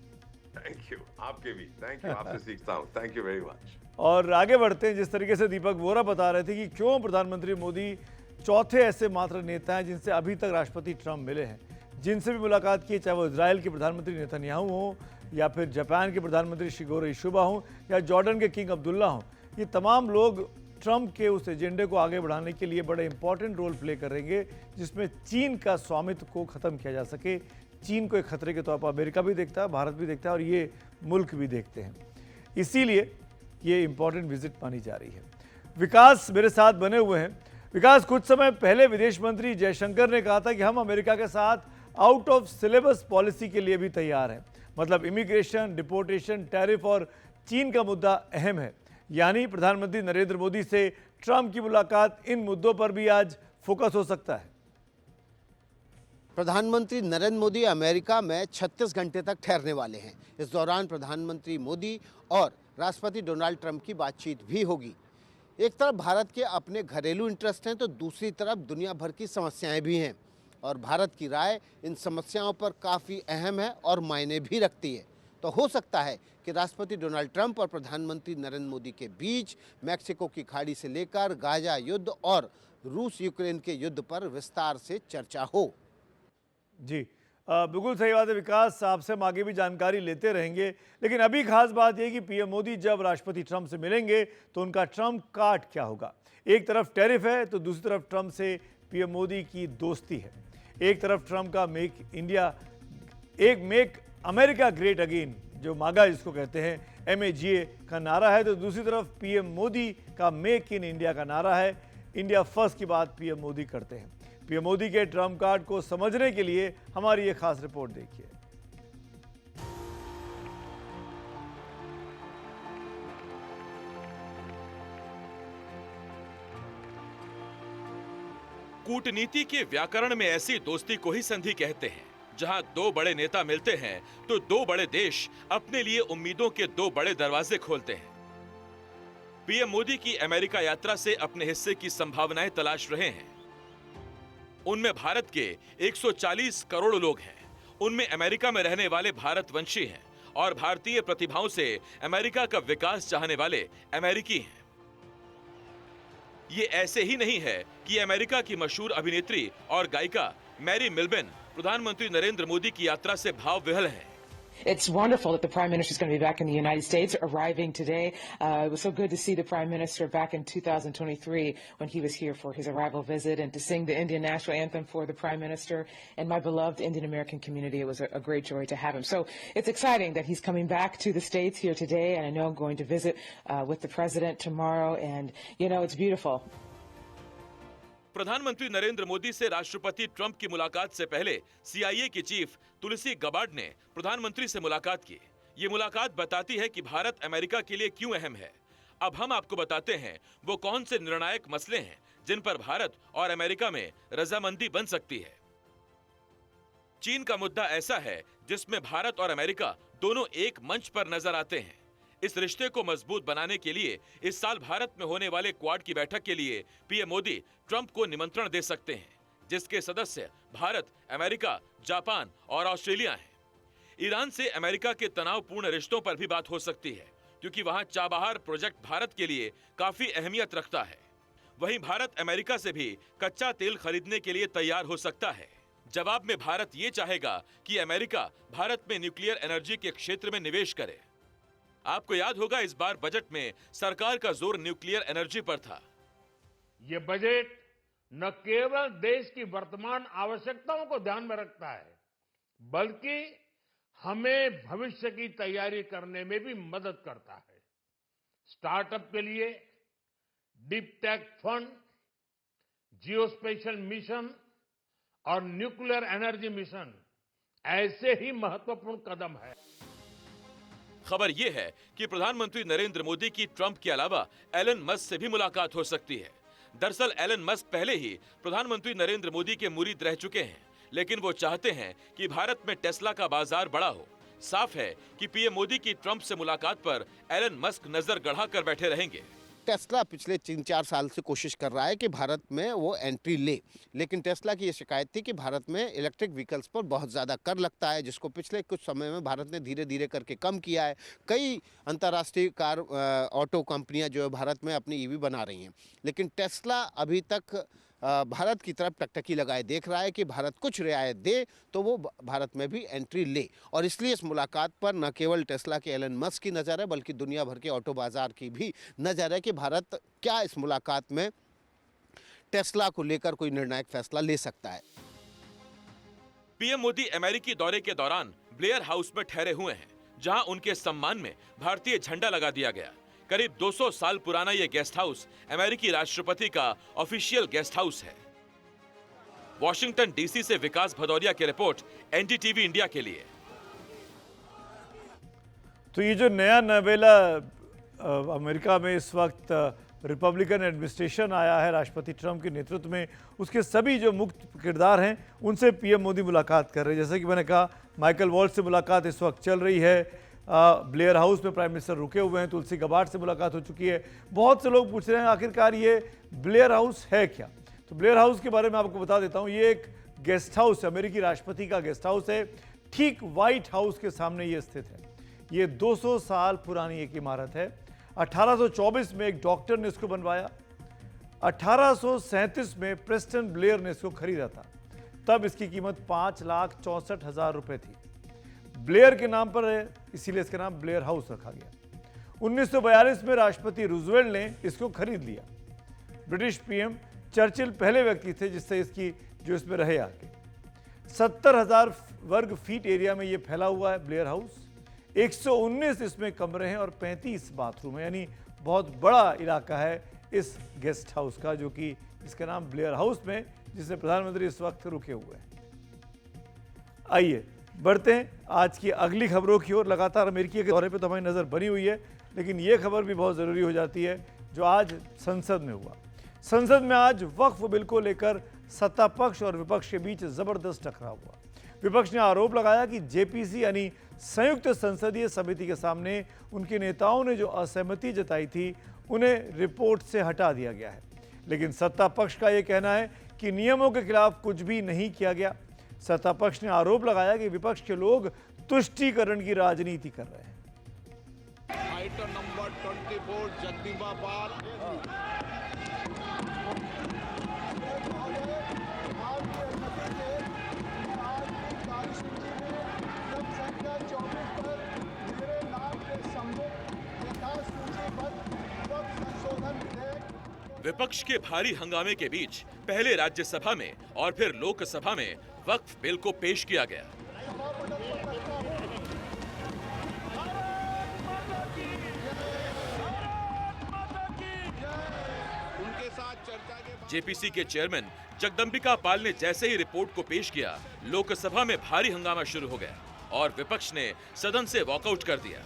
थैंक यू, आपके भी थैंक यू, आपसे सीखता हूँ, थैंक यू वेरी मच। और आगे बढ़ते हैं। जिस तरीके से दीपक वोरा बता रहे थे कि क्यों प्रधानमंत्री मोदी चौथे ऐसे मात्र नेता हैं जिनसे अभी तक राष्ट्रपति ट्रंप मिले हैं, जिनसे भी मुलाकात की, चाहे वो इजराइल के प्रधानमंत्री नेतन्याहू हों, या फिर जापान के प्रधानमंत्री शिगेरो इशुबा हों, या जॉर्डन के किंग अब्दुल्ला हों। ये तमाम लोग ट्रंप के उस एजेंडे को आगे बढ़ाने के लिए बड़े इंपॉर्टेंट रोल प्ले करेंगे, जिसमें चीन का स्वामित्व को ख़त्म किया जा सके। चीन को एक खतरे के तौर पर अमेरिका भी देखता है, भारत भी देखता है, और ये मुल्क भी देखते हैं। इसीलिए ये इंपॉर्टेंट विजिट मानी जा रही है। विकास मेरे साथ बने हुए हैं। विकास, कुछ समय पहले विदेश मंत्री जयशंकर ने कहा था कि हम अमेरिका के साथ आउट ऑफ सिलेबस पॉलिसी के लिए भी तैयार हैं। मतलब इमिग्रेशन, डिपोर्टेशन, टैरिफ और चीन का मुद्दा अहम है। यानी प्रधानमंत्री नरेंद्र मोदी से ट्रंप की मुलाकात इन मुद्दों पर भी आज फोकस हो सकता है। प्रधानमंत्री नरेंद्र मोदी अमेरिका में 36 घंटे तक ठहरने वाले हैं। इस दौरान प्रधानमंत्री मोदी और राष्ट्रपति डोनाल्ड ट्रंप की बातचीत भी होगी। एक तरफ भारत के अपने घरेलू इंटरेस्ट हैं, तो दूसरी तरफ दुनिया भर की समस्याएं भी हैं, और भारत की राय इन समस्याओं पर काफ़ी अहम है और मायने भी रखती है। तो हो सकता है कि राष्ट्रपति डोनाल्ड ट्रंप और प्रधानमंत्री नरेंद्र मोदी के बीच मैक्सिको की खाड़ी से लेकर गाजा युद्ध और रूस यूक्रेन के युद्ध पर विस्तार से चर्चा हो। जी, बिल्कुल सही बात है विकास, आपसे हम आगे भी जानकारी लेते रहेंगे। लेकिन अभी खास बात यह कि पीएम मोदी जब राष्ट्रपति ट्रंप से मिलेंगे तो उनका ट्रंप कार्ड क्या होगा। एक तरफ टैरिफ है तो दूसरी तरफ ट्रंप से पीएम मोदी की दोस्ती है। एक तरफ ट्रंप का मेक अमेरिका ग्रेट अगेन, जो मागा जिसको कहते हैं, MAGA का नारा है, तो दूसरी तरफ पीएम मोदी का मेक इन इंडिया का नारा है। इंडिया फर्स्ट की बात पीएम मोदी करते हैं। पीएम मोदी के ट्रंप कार्ड को समझने के लिए हमारी ये खास रिपोर्ट देखिए। कूटनीति के व्याकरण में ऐसी दोस्ती को ही संधि कहते हैं, जहां दो बड़े नेता मिलते हैं तो दो बड़े देश अपने लिए उम्मीदों के दो बड़े दरवाजे खोलते हैं। पीएम मोदी की अमेरिका यात्रा से अपने हिस्से की संभावनाएं तलाश रहे हैं। उनमें भारत के 140 करोड़ लोग हैं। उनमें अमेरिका में रहने वाले भारतवंशी हैं और भारतीय प्रतिभाओं से अमेरिका का विकास चाहने वाले अमेरिकी हैं। ये ऐसे ही नहीं है कि अमेरिका की मशहूर अभिनेत्री और गायिका मैरी मिल्बेन प्रधानमंत्री नरेंद्र मोदी की यात्रा से भाव विह्वल हैं। It's wonderful that the Prime Minister is going to be back in the United States, arriving today. It was so good to see the Prime Minister back in 2023 when he was here for his arrival visit and to sing the Indian National Anthem for the Prime Minister and my beloved Indian American community. It was a great joy to have him. So it's exciting that he's coming back to the States here today, and I know I'm going to visit with the President tomorrow, and, you know, it's beautiful. प्रधानमंत्री नरेंद्र मोदी से राष्ट्रपति Trump की मुलाकात से पहले CIA की chief तुलसी Gabbard ने प्रधानमंत्री से मुलाकात की। ये मुलाकात बताती है कि भारत अमेरिका के लिए क्यों अहम है। अब हम आपको बताते हैं वो कौन से निर्णायक मसले हैं जिन पर भारत और अमेरिका में रजामंदी बन सकती है। चीन का मुद्दा ऐसा है जिसमें भारत और अमेरिका दोनों एक मंच पर नजर आते हैं। इस रिश्ते को मजबूत बनाने के लिए इस साल भारत में होने वाले क्वाड की बैठक के लिए पीएम मोदी ट्रंप को निमंत्रण दे सकते हैं, जिसके सदस्य भारत, अमेरिका, जापान और ऑस्ट्रेलिया हैं। ईरान से अमेरिका के तनावपूर्ण रिश्तों पर भी बात हो सकती है, क्योंकि वहां चाबहार प्रोजेक्ट भारत के लिए काफी अहमियत रखता है। वहीं भारत अमेरिका से भी कच्चा तेल खरीदने के लिए तैयार हो सकता है। जवाब में भारत ये चाहेगा कि अमेरिका भारत में न्यूक्लियर एनर्जी के क्षेत्र में निवेश करे। आपको याद होगा इस बार बजट में सरकार का जोर न्यूक्लियर एनर्जी पर था। ये बजट न केवल देश की वर्तमान आवश्यकताओं को ध्यान में रखता है, बल्कि हमें भविष्य की तैयारी करने में भी मदद करता है। स्टार्टअप के लिए deep tech fund, geospatial mission और न्यूक्लियर एनर्जी मिशन ऐसे ही महत्वपूर्ण कदम है। खबर यह है कि प्रधानमंत्री नरेंद्र मोदी की ट्रंप के अलावा एलन मस्क से भी मुलाकात हो सकती है। दरअसल एलन मस्क पहले ही प्रधानमंत्री नरेंद्र मोदी के मुरीद रह चुके हैं, लेकिन वो चाहते हैं कि भारत में टेस्ला का बाजार बड़ा हो। साफ है कि पीएम मोदी की ट्रंप से मुलाकात पर एलन मस्क नजर गड़ा कर बैठे रहेंगे। टेस्ला पिछले 3-4 साल से कोशिश कर रहा है कि भारत में वो एंट्री ले, लेकिन टेस्ला की ये शिकायत थी कि भारत में इलेक्ट्रिक व्हीकल्स पर बहुत ज़्यादा कर लगता है, जिसको पिछले कुछ समय में भारत ने धीरे धीरे करके कम किया है। कई अंतर्राष्ट्रीय कार ऑटो कंपनियां जो है भारत में अपनी ईवी बना रही हैं, लेकिन टेस्ला अभी तक भारत की तरफ टकटकी लगाए देख रहा है कि भारत कुछ रियायत दे तो वो भारत में भी एंट्री ले। और इसलिए इस मुलाकात पर न केवल टेस्ला के एलन मस्क की नज़र है, बल्कि दुनिया भर के ऑटो बाजार की भी नज़र है कि भारत क्या इस मुलाकात में टेस्ला को लेकर कोई निर्णायक फैसला ले सकता है। पीएम मोदी अमेरिकी दौरे के दौरान ब्लेयर हाउस में ठहरे हुए हैं, जहां उनके सम्मान में भारतीय झंडा लगा दिया गया। करीब 200 साल पुराना यह गेस्ट हाउस अमेरिकी राष्ट्रपति का ऑफिशियल गेस्ट हाउस है। वॉशिंगटन डीसी से विकास भदौरिया की रिपोर्ट एनडीटीवी इंडिया के लिए। तो ये जो नया नवेला अमेरिका में इस वक्त रिपब्लिकन एडमिनिस्ट्रेशन आया है राष्ट्रपति ट्रंप के नेतृत्व में, उसके सभी जो मुख्य किरदार हैं उनसे पीएम मोदी मुलाकात कर रहे हैं। जैसे कि मैंने कहा, माइकल वॉल्ट्ज से मुलाकात इस वक्त चल रही है। ब्लेयर हाउस में प्राइम मिनिस्टर रुके हुए हैं। तुलसी गबार्ड से मुलाकात हो चुकी है। बहुत से लोग पूछ रहे हैं आखिरकार ये ब्लेयर हाउस है क्या। तो ब्लेयर हाउस के बारे में आपको बता देता हूँ। ये एक गेस्ट हाउस, अमेरिकी राष्ट्रपति का गेस्ट हाउस है। ठीक व्हाइट हाउस के सामने ये स्थित है। ये 200 साल पुरानी एक इमारत है। 1824 में एक डॉक्टर ने इसको बनवाया। 1837 में प्रेस्टन ब्लेयर ने इसको खरीदा था। तब इसकी कीमत 5,64,000 रुपए थी। ब्लेयर के नाम पर है, इसीलिए इसका नाम ब्लेयर हाउस रखा गया। 1942 में राष्ट्रपति रूजवेल्ट ने इसको खरीद लिया। ब्रिटिश पीएम चर्चिल पहले व्यक्ति थे जिससे जो इसमें रहे आके। 70,000 वर्ग फीट एरिया में ये फैला हुआ है ब्लेयर हाउस। 119 इसमें कमरे हैं और 35 बाथरूम है, यानी बहुत बड़ा इलाका है इस गेस्ट हाउस का, जो कि इसका नाम ब्लेयर हाउस में, जिसमें प्रधानमंत्री इस वक्त रुके हुए हैं। आइए बढ़ते हैं आज की अगली खबरों की ओर। लगातार अमेरिकी के दौरे पे तो हमारी नज़र बनी हुई है, लेकिन ये खबर भी बहुत ज़रूरी हो जाती है जो आज संसद में हुआ। संसद में आज वक्फ बिल को लेकर सत्ता पक्ष और विपक्ष के बीच जबरदस्त टकराव हुआ। विपक्ष ने आरोप लगाया कि जेपीसी यानी संयुक्त संसदीय समिति के सामने उनके नेताओं ने जो असहमति जताई थी उन्हें रिपोर्ट से हटा दिया गया है। लेकिन सत्ता पक्ष का यह कहना है कि नियमों के खिलाफ कुछ भी नहीं किया गया। सत्ता पक्ष ने आरोप लगाया कि विपक्ष के लोग तुष्टीकरण की राजनीति कर रहे हैं। आइटम नंबर 24 जगदीबा पाल। विपक्ष के भारी हंगामे के बीच पहले राज्यसभा में और फिर लोकसभा में वक्फ बिल को पेश किया गया। जेपीसी के चेयरमैन जगदम्बिका पाल ने जैसे ही रिपोर्ट को पेश किया, लोकसभा में भारी हंगामा शुरू हो गया और विपक्ष ने सदन से वॉकआउट कर दिया।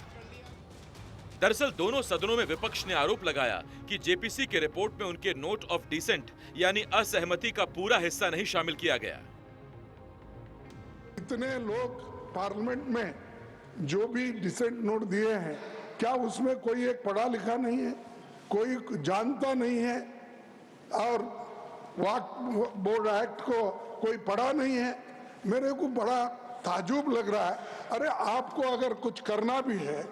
दरअसल दोनों सदनों में विपक्ष ने आरोप लगाया कि जेपीसी के रिपोर्ट में उनके नोट ऑफ डिसेंट यानी असहमति का पूरा हिस्सा नहीं शामिल किया गया। इतने लोग पार्लियामेंट में जो भी डिसेंट नोट दिए हैं, क्या उसमें कोई एक पढ़ा लिखा नहीं है, कोई जानता नहीं है और वक्फ बोर्ड एक्ट को कोई पढ़ा नहीं है? मेरे को बड़ा ताजुब लग रहा है। अरे आपको अगर कुछ करना भी है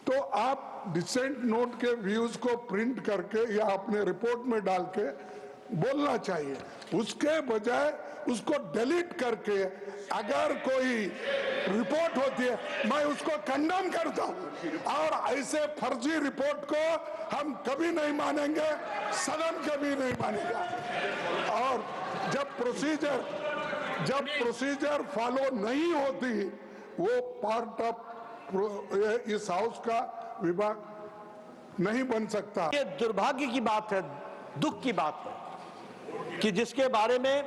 तो आप डिसेंट नोट के व्यूज को प्रिंट करके या अपने रिपोर्ट में डाल के बोलना चाहिए। उसके बजाय उसको डिलीट करके अगर कोई रिपोर्ट होती है, मैं उसको कंडेम करता हूं और ऐसे फर्जी रिपोर्ट को हम कभी नहीं मानेंगे, सदन कभी नहीं मानेगा। और जब प्रोसीजर फॉलो नहीं होती, वो पार्ट ऑफ इस हाउस का विभाग नहीं बन सकता। ये दुर्भाग्य की बात है, दुख की बात है कि जिसके बारे में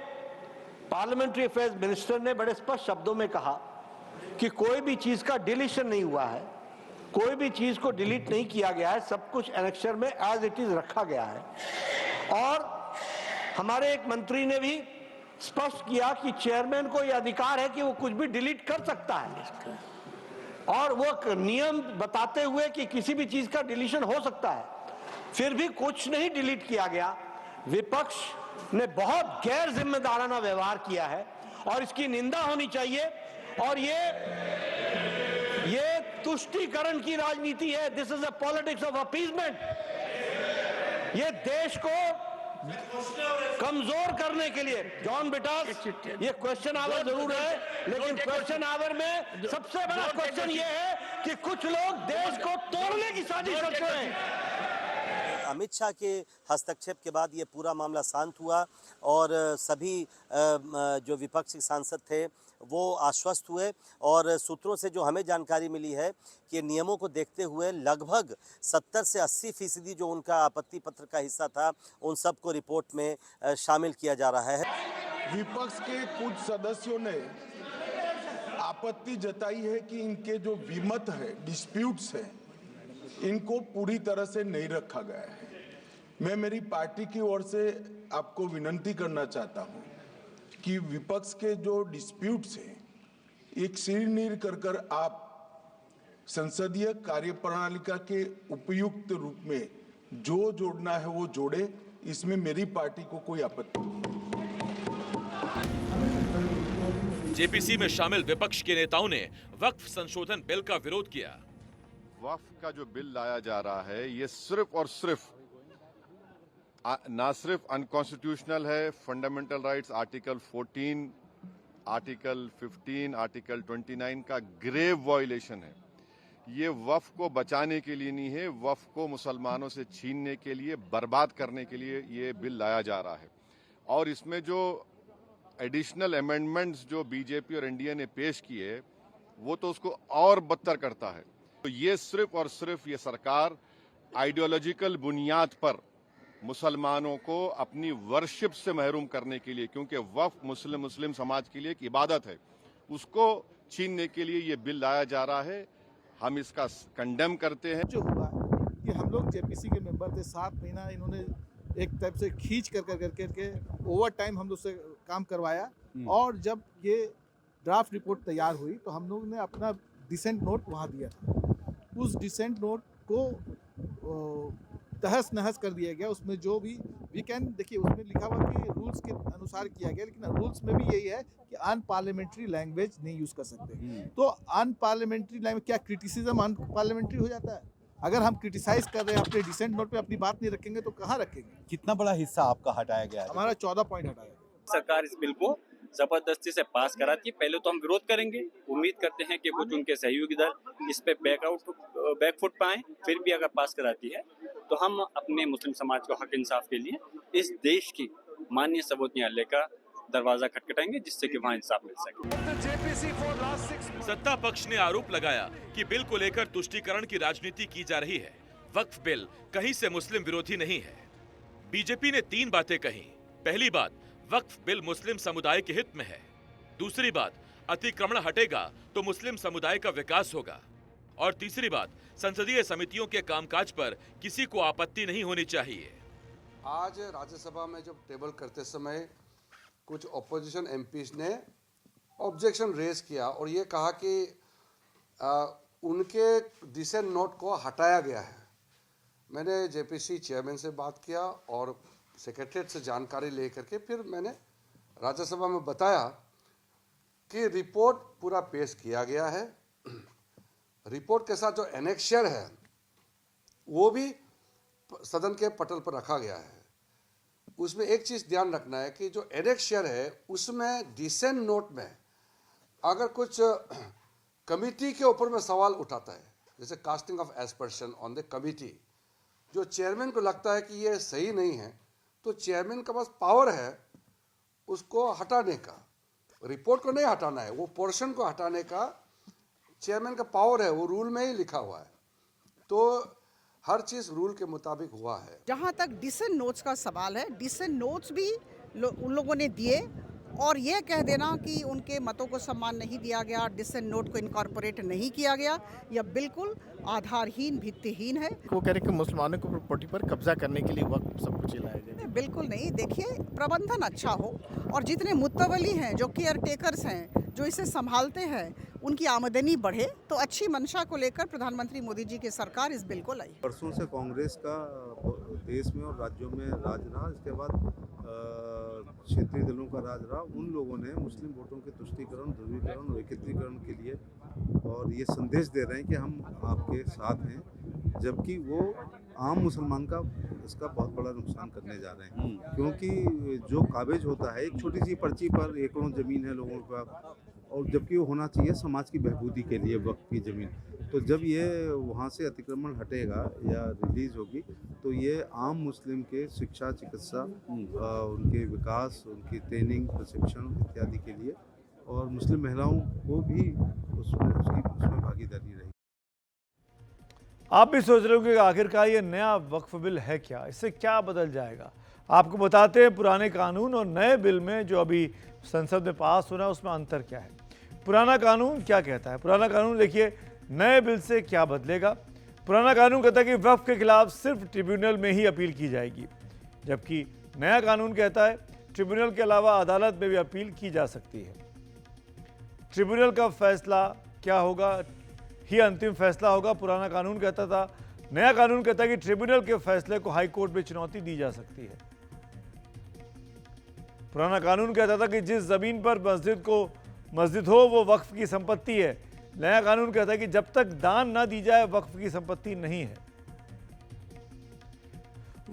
पार्लियामेंट्री अफेयर्स मिनिस्टर ने बड़े स्पष्ट शब्दों में कहा कि कोई भी चीज का डिलीशन नहीं हुआ है, कोई भी चीज को डिलीट नहीं किया गया है, सब कुछ एनेक्सर में एज इट इज रखा गया है। और हमारे एक मंत्री ने भी स्पष्ट किया कि चेयरमैन को यह अधिकार है कि वो कुछ भी डिलीट कर सकता है, और वो नियम बताते हुए कि किसी भी चीज का डिलीशन हो सकता है, फिर भी कुछ नहीं डिलीट किया गया। विपक्ष ने बहुत गैर जिम्मेदाराना व्यवहार किया है और इसकी निंदा होनी चाहिए। और ये तुष्टीकरण की राजनीति है। This is a politics of appeasement. ये देश को कमजोर करने के लिए, जॉन बिटास, ये क्वेश्चन आवर जरूर है, लेकिन क्वेश्चन आवर में सबसे बड़ा क्वेश्चन ये है कि कुछ लोग देश को तोड़ने की साजिश करते हैं। अमित शाह के हस्तक्षेप के बाद ये पूरा मामला शांत हुआ और सभी जो विपक्षी सांसद थे वो आश्वस्त हुए। और सूत्रों से जो हमें जानकारी मिली है कि नियमों को देखते हुए लगभग 70 से 80% जो उनका आपत्ति पत्र का हिस्सा था, उन सब को रिपोर्ट में शामिल किया जा रहा है। विपक्ष के कुछ सदस्यों ने आपत्ति जताई है कि इनके जो विमत है, डिस्प्यूट्स है, इनको पूरी तरह से नहीं रखा गया है। मैं मेरी पार्टी की ओर से आपको विनती करना चाहता हूं कि विपक्ष के जो डिस्प्यूट्स हैं, एक सिर कर आप संसदीय कार्यप्रणालिका के उपयुक्त रूप में जो जोड़ना है वो जोड़े। इसमें मेरी पार्टी को कोई आपत्ति नहीं। जेपीसी में शामिल विपक्ष के नेताओं ने वक्फ संशोधन बिल का विरोध किया। वक्फ का जो बिल लाया जा रहा है, ये सिर्फ और सिर्फ ना सिर्फ अनकॉन्स्टिट्यूशनल है, fundamental rights article 14 article 15, article 29 का ग्रेव वायलेशन है। ये वक्फ को बचाने के लिए नहीं है, वक्फ को मुसलमानों से छीनने के लिए, बर्बाद करने के लिए ये बिल लाया जा रहा है। और इसमें जो एडिशनल अमेंडमेंट्स जो बीजेपी और एनडीए ने पेश किए वो तो उसको और बदतर करता है। तो ये सिर्फ और सिर्फ ये सरकार आइडियोलॉजिकल बुनियाद पर मुसलमानों को अपनी वर्शिप से महरूम करने के लिए, क्योंकि वक्फ मुस्लिम समाज के लिए एक इबादत है, उसको छीनने के लिए ये बिल लाया जा रहा है। हम इसका कंडेम करते हैं। जो हुआ कि हम लोग जेपीसी के मेंबर थे, 7 महीना इन्होंने एक टाइप से खींच करके ओवर टाइम हम लोग से काम करवाया, और जब ये ड्राफ्ट रिपोर्ट तैयार हुई तो हम लोग ने अपना डिसेंट नोट वहाँ दिया था। उस डिसेंट नोट को तहस नहस कर दिया गया। उसमें जो भी देखिए उसमें लिखा हुआ कि रूल्स के अनुसार किया गया, लेकिन रूल्स में भी यही है कि अनपार्लियामेंट्री लैंग्वेज नहीं यूज़ कर सकते। तो अनपार्लियामेंट्री लैंग्वेज, क्या क्रिटिसिज्म अनपार्लियामेंट्री हो जाता है? अगर हम क्रिटिसाइज कर रहे हैं, अपने डिसेंट नोट पे अपनी बात नहीं रखेंगे तो कहाँ रखेंगे? कितना बड़ा हिस्सा आपका हटाया गया है? हमारा 14 पॉइंट हटाया गया। सरकार इस बिल को जबरदस्ती से पास कराती है। पहले तो हम विरोध करेंगे, उम्मीद करते हैं कि कुछ उनके सहयोगी दल इस पे बैकफुट पाएं, फिर भी अगर पास कराती है तो हम अपने मुस्लिम समाज को हक इंसाफ के लिए इस देश की माननीय सर्वोच्च न्यायालय का दरवाजा खटखटाएंगे, जिससे कि वहाँ इंसाफ मिल सके। सत्ता पक्ष ने आरोप लगाया कि बिल को लेकर तुष्टीकरण की राजनीति की जा रही है। वक्फ बिल कहीं से मुस्लिम विरोधी नहीं है। बीजेपी ने 3 बातें कही। पहली बात, वक्फ बिल मुस्लिम समुदाय के हित में है। दूसरी बात, अतिक्रमण हटेगा तो मुस्लिम समुदाय का विकास होगा। और तीसरी बात, संसदीय समितियों के कामकाज पर किसी को आपत्ति नहीं होनी चाहिए। आज राज्यसभा में जब टेबल करते समय कुछ ऑपोजिशन एमपीज ने ऑब्जेक्शन रेज किया और ये कहा कि उनके डिसेंट नोट को हटाया गया है। मैंने जेपीसी चेयरमैन से बात किया और सेक्रेटरीट से जानकारी लेकर के फिर मैंने राज्यसभा में बताया कि रिपोर्ट पूरा पेश किया गया है। रिपोर्ट के साथ जो एनेक्शियर है वो भी सदन के पटल पर रखा गया है। उसमें एक चीज़ ध्यान रखना है कि जो एनेक्शियर है उसमें डिसेंट नोट में अगर कुछ कमिटी के ऊपर में सवाल उठाता है, जैसे casting of aspersion on the committee, जो चेयरमैन को लगता है कि ये सही नहीं है तो चेयरमैन के पास पावर है उसको हटाने का। रिपोर्ट को नहीं हटाना है, वो पोर्शन को हटाने का चेयरमैन का पावर है, वो रूल में ही लिखा हुआ है। तो हर चीज़ रूल के मुताबिक हुआ है। जहाँ तक डिसेंट नोट्स का सवाल है, डिसेंट नोट्स भी उन लोगों ने दिए, और ये कह देना कि उनके मतों को सम्मान नहीं दिया गया, डिसेंट नोट को इनकॉर्पोरेट नहीं किया गया, यह बिल्कुल आधारहीन, भित्तिहीन है। वो कह रहे कि मुसलमानों की प्रॉपर्टी पर कब्जा करने के लिए वक्त सब कुछ लाया जाए। बिल्कुल नहीं। देखिए, प्रबंधन अच्छा हो और जितने मुत्तवली हैं, जो केयर टेकर्स हैं, जो इसे संभालते हैं, उनकी आमदनी बढ़े, तो अच्छी मंशा को लेकर प्रधानमंत्री मोदी जी की सरकार इस बिल को लाई। वर्षों से कांग्रेस का देश में और राज्यों में राज रहा, इसके बाद क्षेत्रीय दलों का राज रहा। उन लोगों ने मुस्लिम वोटों के तुष्टीकरण, ध्रुवीकरण और एकत्रीकरण के लिए और ये संदेश दे रहे हैं कि हम आपके साथ हैं, जबकि वो आम मुसलमान का इसका बहुत बड़ा नुकसान करने जा रहे हैं। क्योंकि जो काबिज होता है एक छोटी सी पर्ची पर एकड़ों ज़मीन है लोगों का, और जबकि वो होना चाहिए समाज की बहबूदी के लिए वक्त की ज़मीन। तो जब ये वहाँ से अतिक्रमण हटेगा या रिलीज़ होगी तो ये आम मुस्लिम के शिक्षा, चिकित्सा, उनके विकास, उनकी ट्रेनिंग, प्रशिक्षण इत्यादि के लिए, और मुस्लिम महिलाओं को भी उसमें भागीदारी रहेगी। आप भी सोच रहे हो कि आखिरकार ये नया वक्फ बिल है क्या, इससे क्या बदल जाएगा? आपको बताते हैं पुराने कानून और नए बिल में जो अभी संसद में पास हो रहा है उसमें अंतर क्या है। पुराना कानून क्या कहता है? पुराना कानून देखिए नए बिल से क्या बदलेगा। पुराना कानून कहता है कि वक्फ के खिलाफ सिर्फ ट्रिब्यूनल में ही अपील की जाएगी, जबकि नया कानून कहता है ट्रिब्यूनल के अलावा अदालत में भी अपील की जा सकती है। ट्रिब्यूनल का फैसला क्या होगा, ही अंतिम फैसला होगा। पुराना कानून कहता था, नया कानून कहता है कि ट्रिब्यूनल के फैसले को हाई कोर्ट में चुनौती दी जा सकती है। पुराना कानून कहता था कि जिस जमीन पर मस्जिद हो वो वक्फ की संपत्ति है। नया कानून कहता है कि जब तक दान ना दी जाए वक्फ की संपत्ति नहीं है।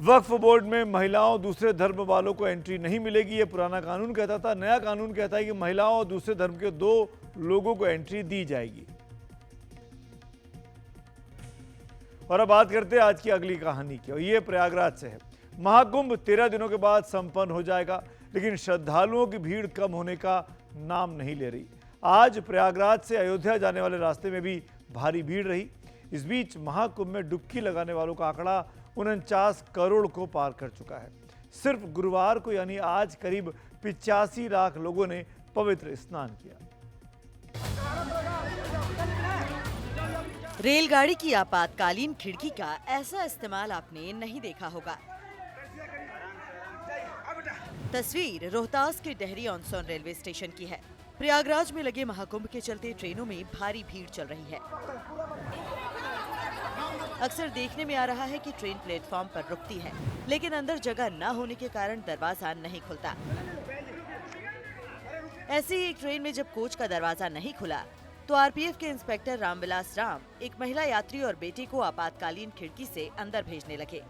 वक्फ बोर्ड में महिलाओं दूसरे धर्म वालों को एंट्री नहीं मिलेगी, ये पुराना कानून कहता था। नया कानून कहता है कि महिलाओं और दूसरे धर्म के 2 लोगों को एंट्री दी जाएगी। और अब बात करते हैं आज की अगली कहानी की, और ये प्रयागराज से है। महाकुंभ 13 दिनों के बाद संपन्न हो जाएगा, लेकिन श्रद्धालुओं की भीड़ कम होने का नाम नहीं ले रही। आज प्रयागराज से अयोध्या जाने वाले रास्ते में भी भारी भीड़ रही। इस बीच महाकुंभ में डुबकी लगाने वालों का आंकड़ा 49 करोड़ को पार कर चुका है। सिर्फ गुरुवार को यानी आज करीब 85 लाख लोगों ने पवित्र स्नान किया। रेलगाड़ी की आपातकालीन खिड़की का ऐसा इस्तेमाल आपने नहीं देखा होगा। तस्वीर रोहतास के Dehri on Sone railway station की है। प्रयागराज में लगे महाकुंभ के चलते ट्रेनों में भारी भीड़ चल रही है। अक्सर देखने में आ रहा है कि ट्रेन प्लेटफॉर्म पर रुकती है, लेकिन अंदर जगह न होने के कारण दरवाजा नहीं खुलता। ऐसी ही एक ट्रेन में जब कोच का दरवाजा नहीं खुला तो आरपीएफ के इंस्पेक्टर रामविलास राम एक महिला यात्री और बेटे को आपातकालीन खिड़की से अंदर भेजने लगे।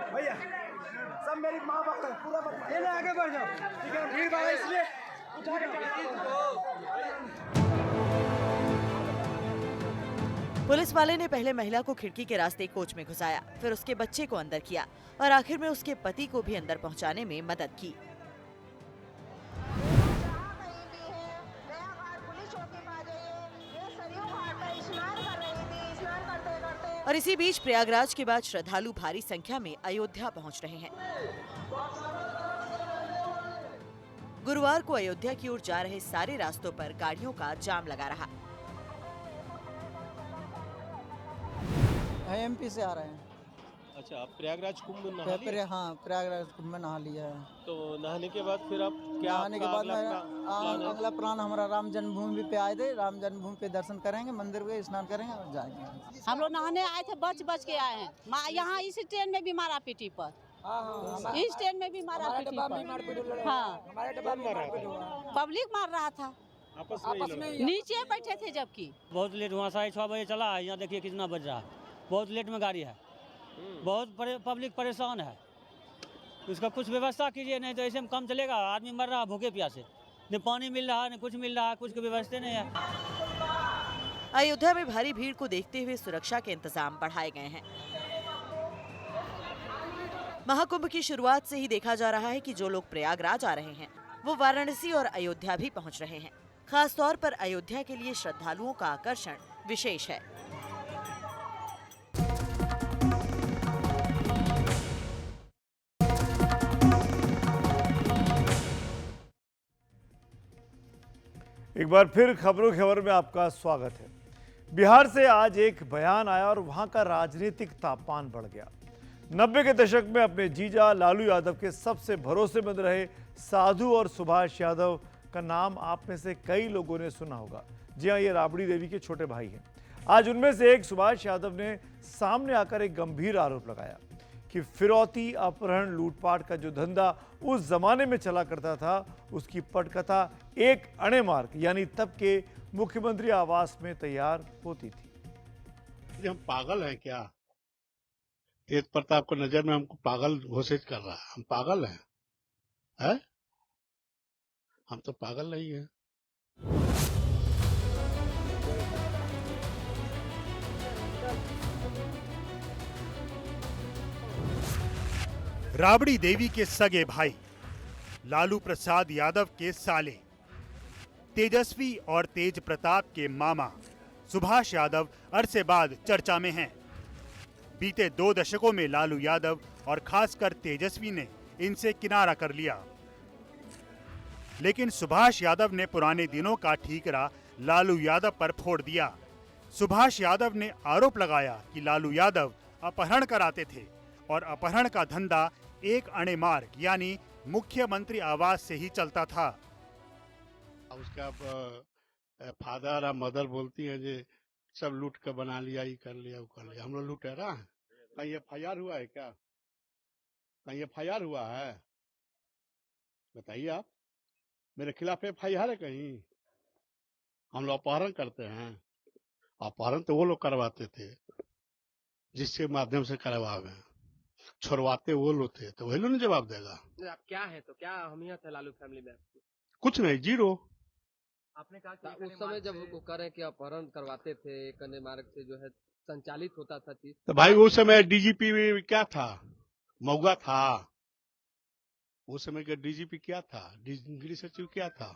भैया सब मेरी माँ बाप है, पूरा आगे बढ़ जाओ, ठीक है? भीड़ भाड़ इसलिए उठा पुलिस वाले ने पहले महिला को खिड़की के रास्ते कोच में घुसाया, फिर उसके बच्चे को अंदर किया और आखिर में उसके पति को भी अंदर पहुंचाने में मदद की। और इसी बीच प्रयागराज के बाद श्रद्धालु भारी संख्या में अयोध्या पहुंच रहे हैं। गुरुवार को अयोध्या की ओर जा रहे सारे रास्तों पर गाड़ियों का जाम लगा रहा। एमपी से आ रहे हैं। अच्छा, आप प्रयागराज कुंभ नहा लिए? हाँ, प्रयागराज कुंभ में नहा लिया है। तो नहाने के बाद फिर आप क्या नहाने के बाद अगला प्लान हमारा राम जन्मभूमि पे आए थे। राम जन्मभूमि पे दर्शन करेंगे, मंदिर पे स्नान करेंगे और जाएंगे। हम लोग नहाने आए थे, बच के आए हैं। यहाँ इस ट्रेन में भी मारा पीटी पर, इस ट्रेन में भी मारा पीटी पर। हाँ, पब्लिक मार रहा था, आपस में नीचे बैठे थे। जबकि बहुत लेट, वहाँ 6:30 बजे चला है, यहाँ देखिए कितना बज रहा है। बहुत लेट में गाड़ी है, बहुत पब्लिक परेशान है। इसका कुछ व्यवस्था कीजिए, नहीं तो ऐसे में काम चलेगा। आदमी मर रहा है भूखे प्यासे, न पानी मिल रहा है न कुछ मिल रहा है, कुछ की व्यवस्था नहीं है। अयोध्या में भारी भीड़ को देखते हुए सुरक्षा के इंतजाम बढ़ाए गए हैं। महाकुंभ की शुरुआत से ही देखा जा रहा है कि जो लोग प्रयागराज आ रहे हैं वो वाराणसी और अयोध्या भी पहुंच रहे हैं। खास तौर पर अयोध्या के लिए श्रद्धालुओं का आकर्षण विशेष है। एक बार फिर खबरों की खबर में आपका स्वागत है। बिहार से आज एक बयान आया और वहां का राजनीतिक तापमान बढ़ गया। 90 के दशक में अपने जीजा लालू यादव के सबसे भरोसेमंद रहे साधु और सुभाष यादव का नाम आप में से कई लोगों ने सुना होगा। जी हाँ, ये राबड़ी देवी के छोटे भाई हैं। आज उनमें से एक सुभाष यादव ने सामने आकर एक गंभीर आरोप लगाया कि फिरौती, अपहरण, लूटपाट का जो धंधा उस जमाने में चला करता था उसकी पटकथा एक अणे मार्ग यानी तब के मुख्यमंत्री आवास में तैयार होती थी। हम पागल हैं क्या? तेज प्रताप को नजर में हमको पागल घोषित कर रहा है। हम पागल हैं? है? हम तो पागल नहीं हैं। राबड़ी देवी के सगे भाई लालू प्रसाद यादव के साले, तेजस्वी और तेज प्रताप के मामा सुभाष यादव अरसे बाद चर्चा में हैं। बीते 2 दशकों में लालू यादव और खासकर तेजस्वी ने इनसे किनारा कर लिया, लेकिन सुभाष यादव ने पुराने दिनों का ठीकरा लालू यादव पर फोड़ दिया। सुभाष यादव ने आरोप लगाया कि लालू यादव अपहरण कराते थे और अपहरण का धंधा एक अणे मार्ग यानी मुख्यमंत्री आवास से ही चलता था। उसका फादर और मदर बोलती है जे सब लूट कर बना लिया, ये कर लिया, वो कर लिया। हम लोग लुटेरा हैं? कहीं FIR हुआ है क्या? कहीं FIR हुआ है? बताइए आप, मेरे खिलाफ FIR है कहीं? हम लोग अपहरण करते हैं? अपहरण तो वो लोग करवाते थे जिसके माध्यम से करवावे, छुड़वाते वो लोग थे, तो वही लोग ने जवाब देगा। आप क्या है, तो क्या अहमियत है लालू फैमिली में? कुछ नहीं, जीरो। आपने कहा कि उस समय जब वो कह रहे हैं कि अपहरण करवाते थे, कन्या मार्ग से जो है संचालित होता था चीज, तो भाई उस समय DGP क्या था? मौगा था। उस समय का DGP क्या था? गृह सचिव क्या था?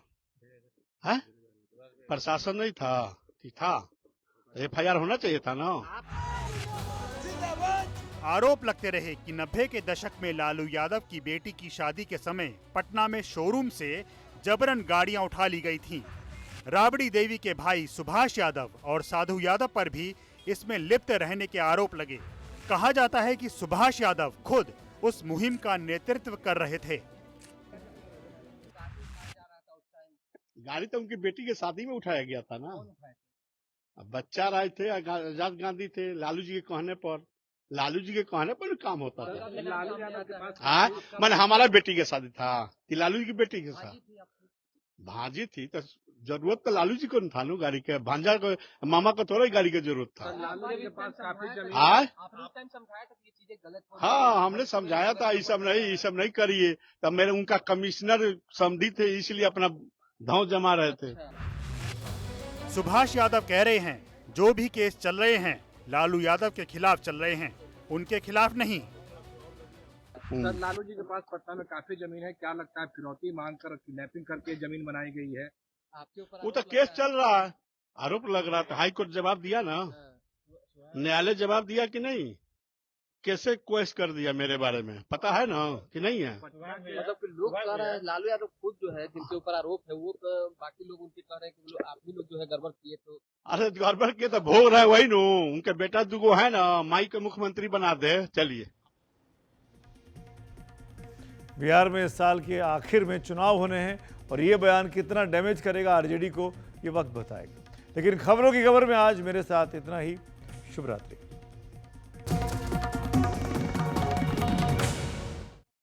है? प्रशासन नहीं था कि था? FIR होना चाहिए था ना। आरोप लगते रहे कि 90 के दशक में लालू यादव की बेटी की शादी के समय पटना में शोरूम से जबरन गाड़ियां उठा ली गई थीं। राबड़ी देवी के भाई सुभाष यादव और साधु यादव पर भी इसमें लिप्त रहने के आरोप लगे। कहा जाता है कि सुभाष यादव खुद उस मुहिम का नेतृत्व कर रहे थे। गाड़ी तो उनकी बेटी के शादी में उठाया गया था ना। बच्चा राय थे, आजाद गांधी थे, लालू जी के कहने पर काम होता था। हाँ, मैंने हमारा बेटी के शादी था कि लालू जी की बेटी के साथ भांजी थी, तो जरूरत तो लालू जी को नहीं था ना गाड़ी के। भांजा को, मामा को थोड़ा ही गाड़ी की जरूरत था। हाँ, हमने समझाया था, ये सब नहीं करिए। तब मेरे उनका कमिश्नर समधी थे, इसलिए अपना धाव जमा रहे थे। सुभाष यादव कह रहे हैं जो भी केस चल रहे हैं लालू यादव के खिलाफ चल रहे हैं, उनके खिलाफ नहीं। सर, लालू जी के पास पटना में काफी जमीन है, क्या लगता है फिरौती मांग कर किडनैपिंग करके जमीन बनाई गई है? आपके ऊपर वो तो केस चल रहा है, आरोप लग रहा था। हाई कोर्ट जवाब दिया ना, न्यायालय जवाब दिया कि नहीं? कैसे क्वेश्चन कर दिया मेरे बारे में, पता है ना कि नहीं है? मतलब कि लोग कह रहे हैं लालू यादव खुद जो है जिनके ऊपर आरोप है वो बाकी लोग उनके कह रहे हैं कि आप भी लोग जो है गड़बड़ किए। तो अरे गड़बड़ किए तो भोग रहे वही नो, उनके बेटा दुगो है ना, माई के मुख्यमंत्री बना दे। चलिए, बिहार में इस साल के आखिर में चुनाव होने हैं और ये बयान कितना डैमेज करेगा आरजेडी को, ये वक्त बताएगा। लेकिन खबरों की खबर में आज मेरे साथ इतना ही। शुभ रात्रि।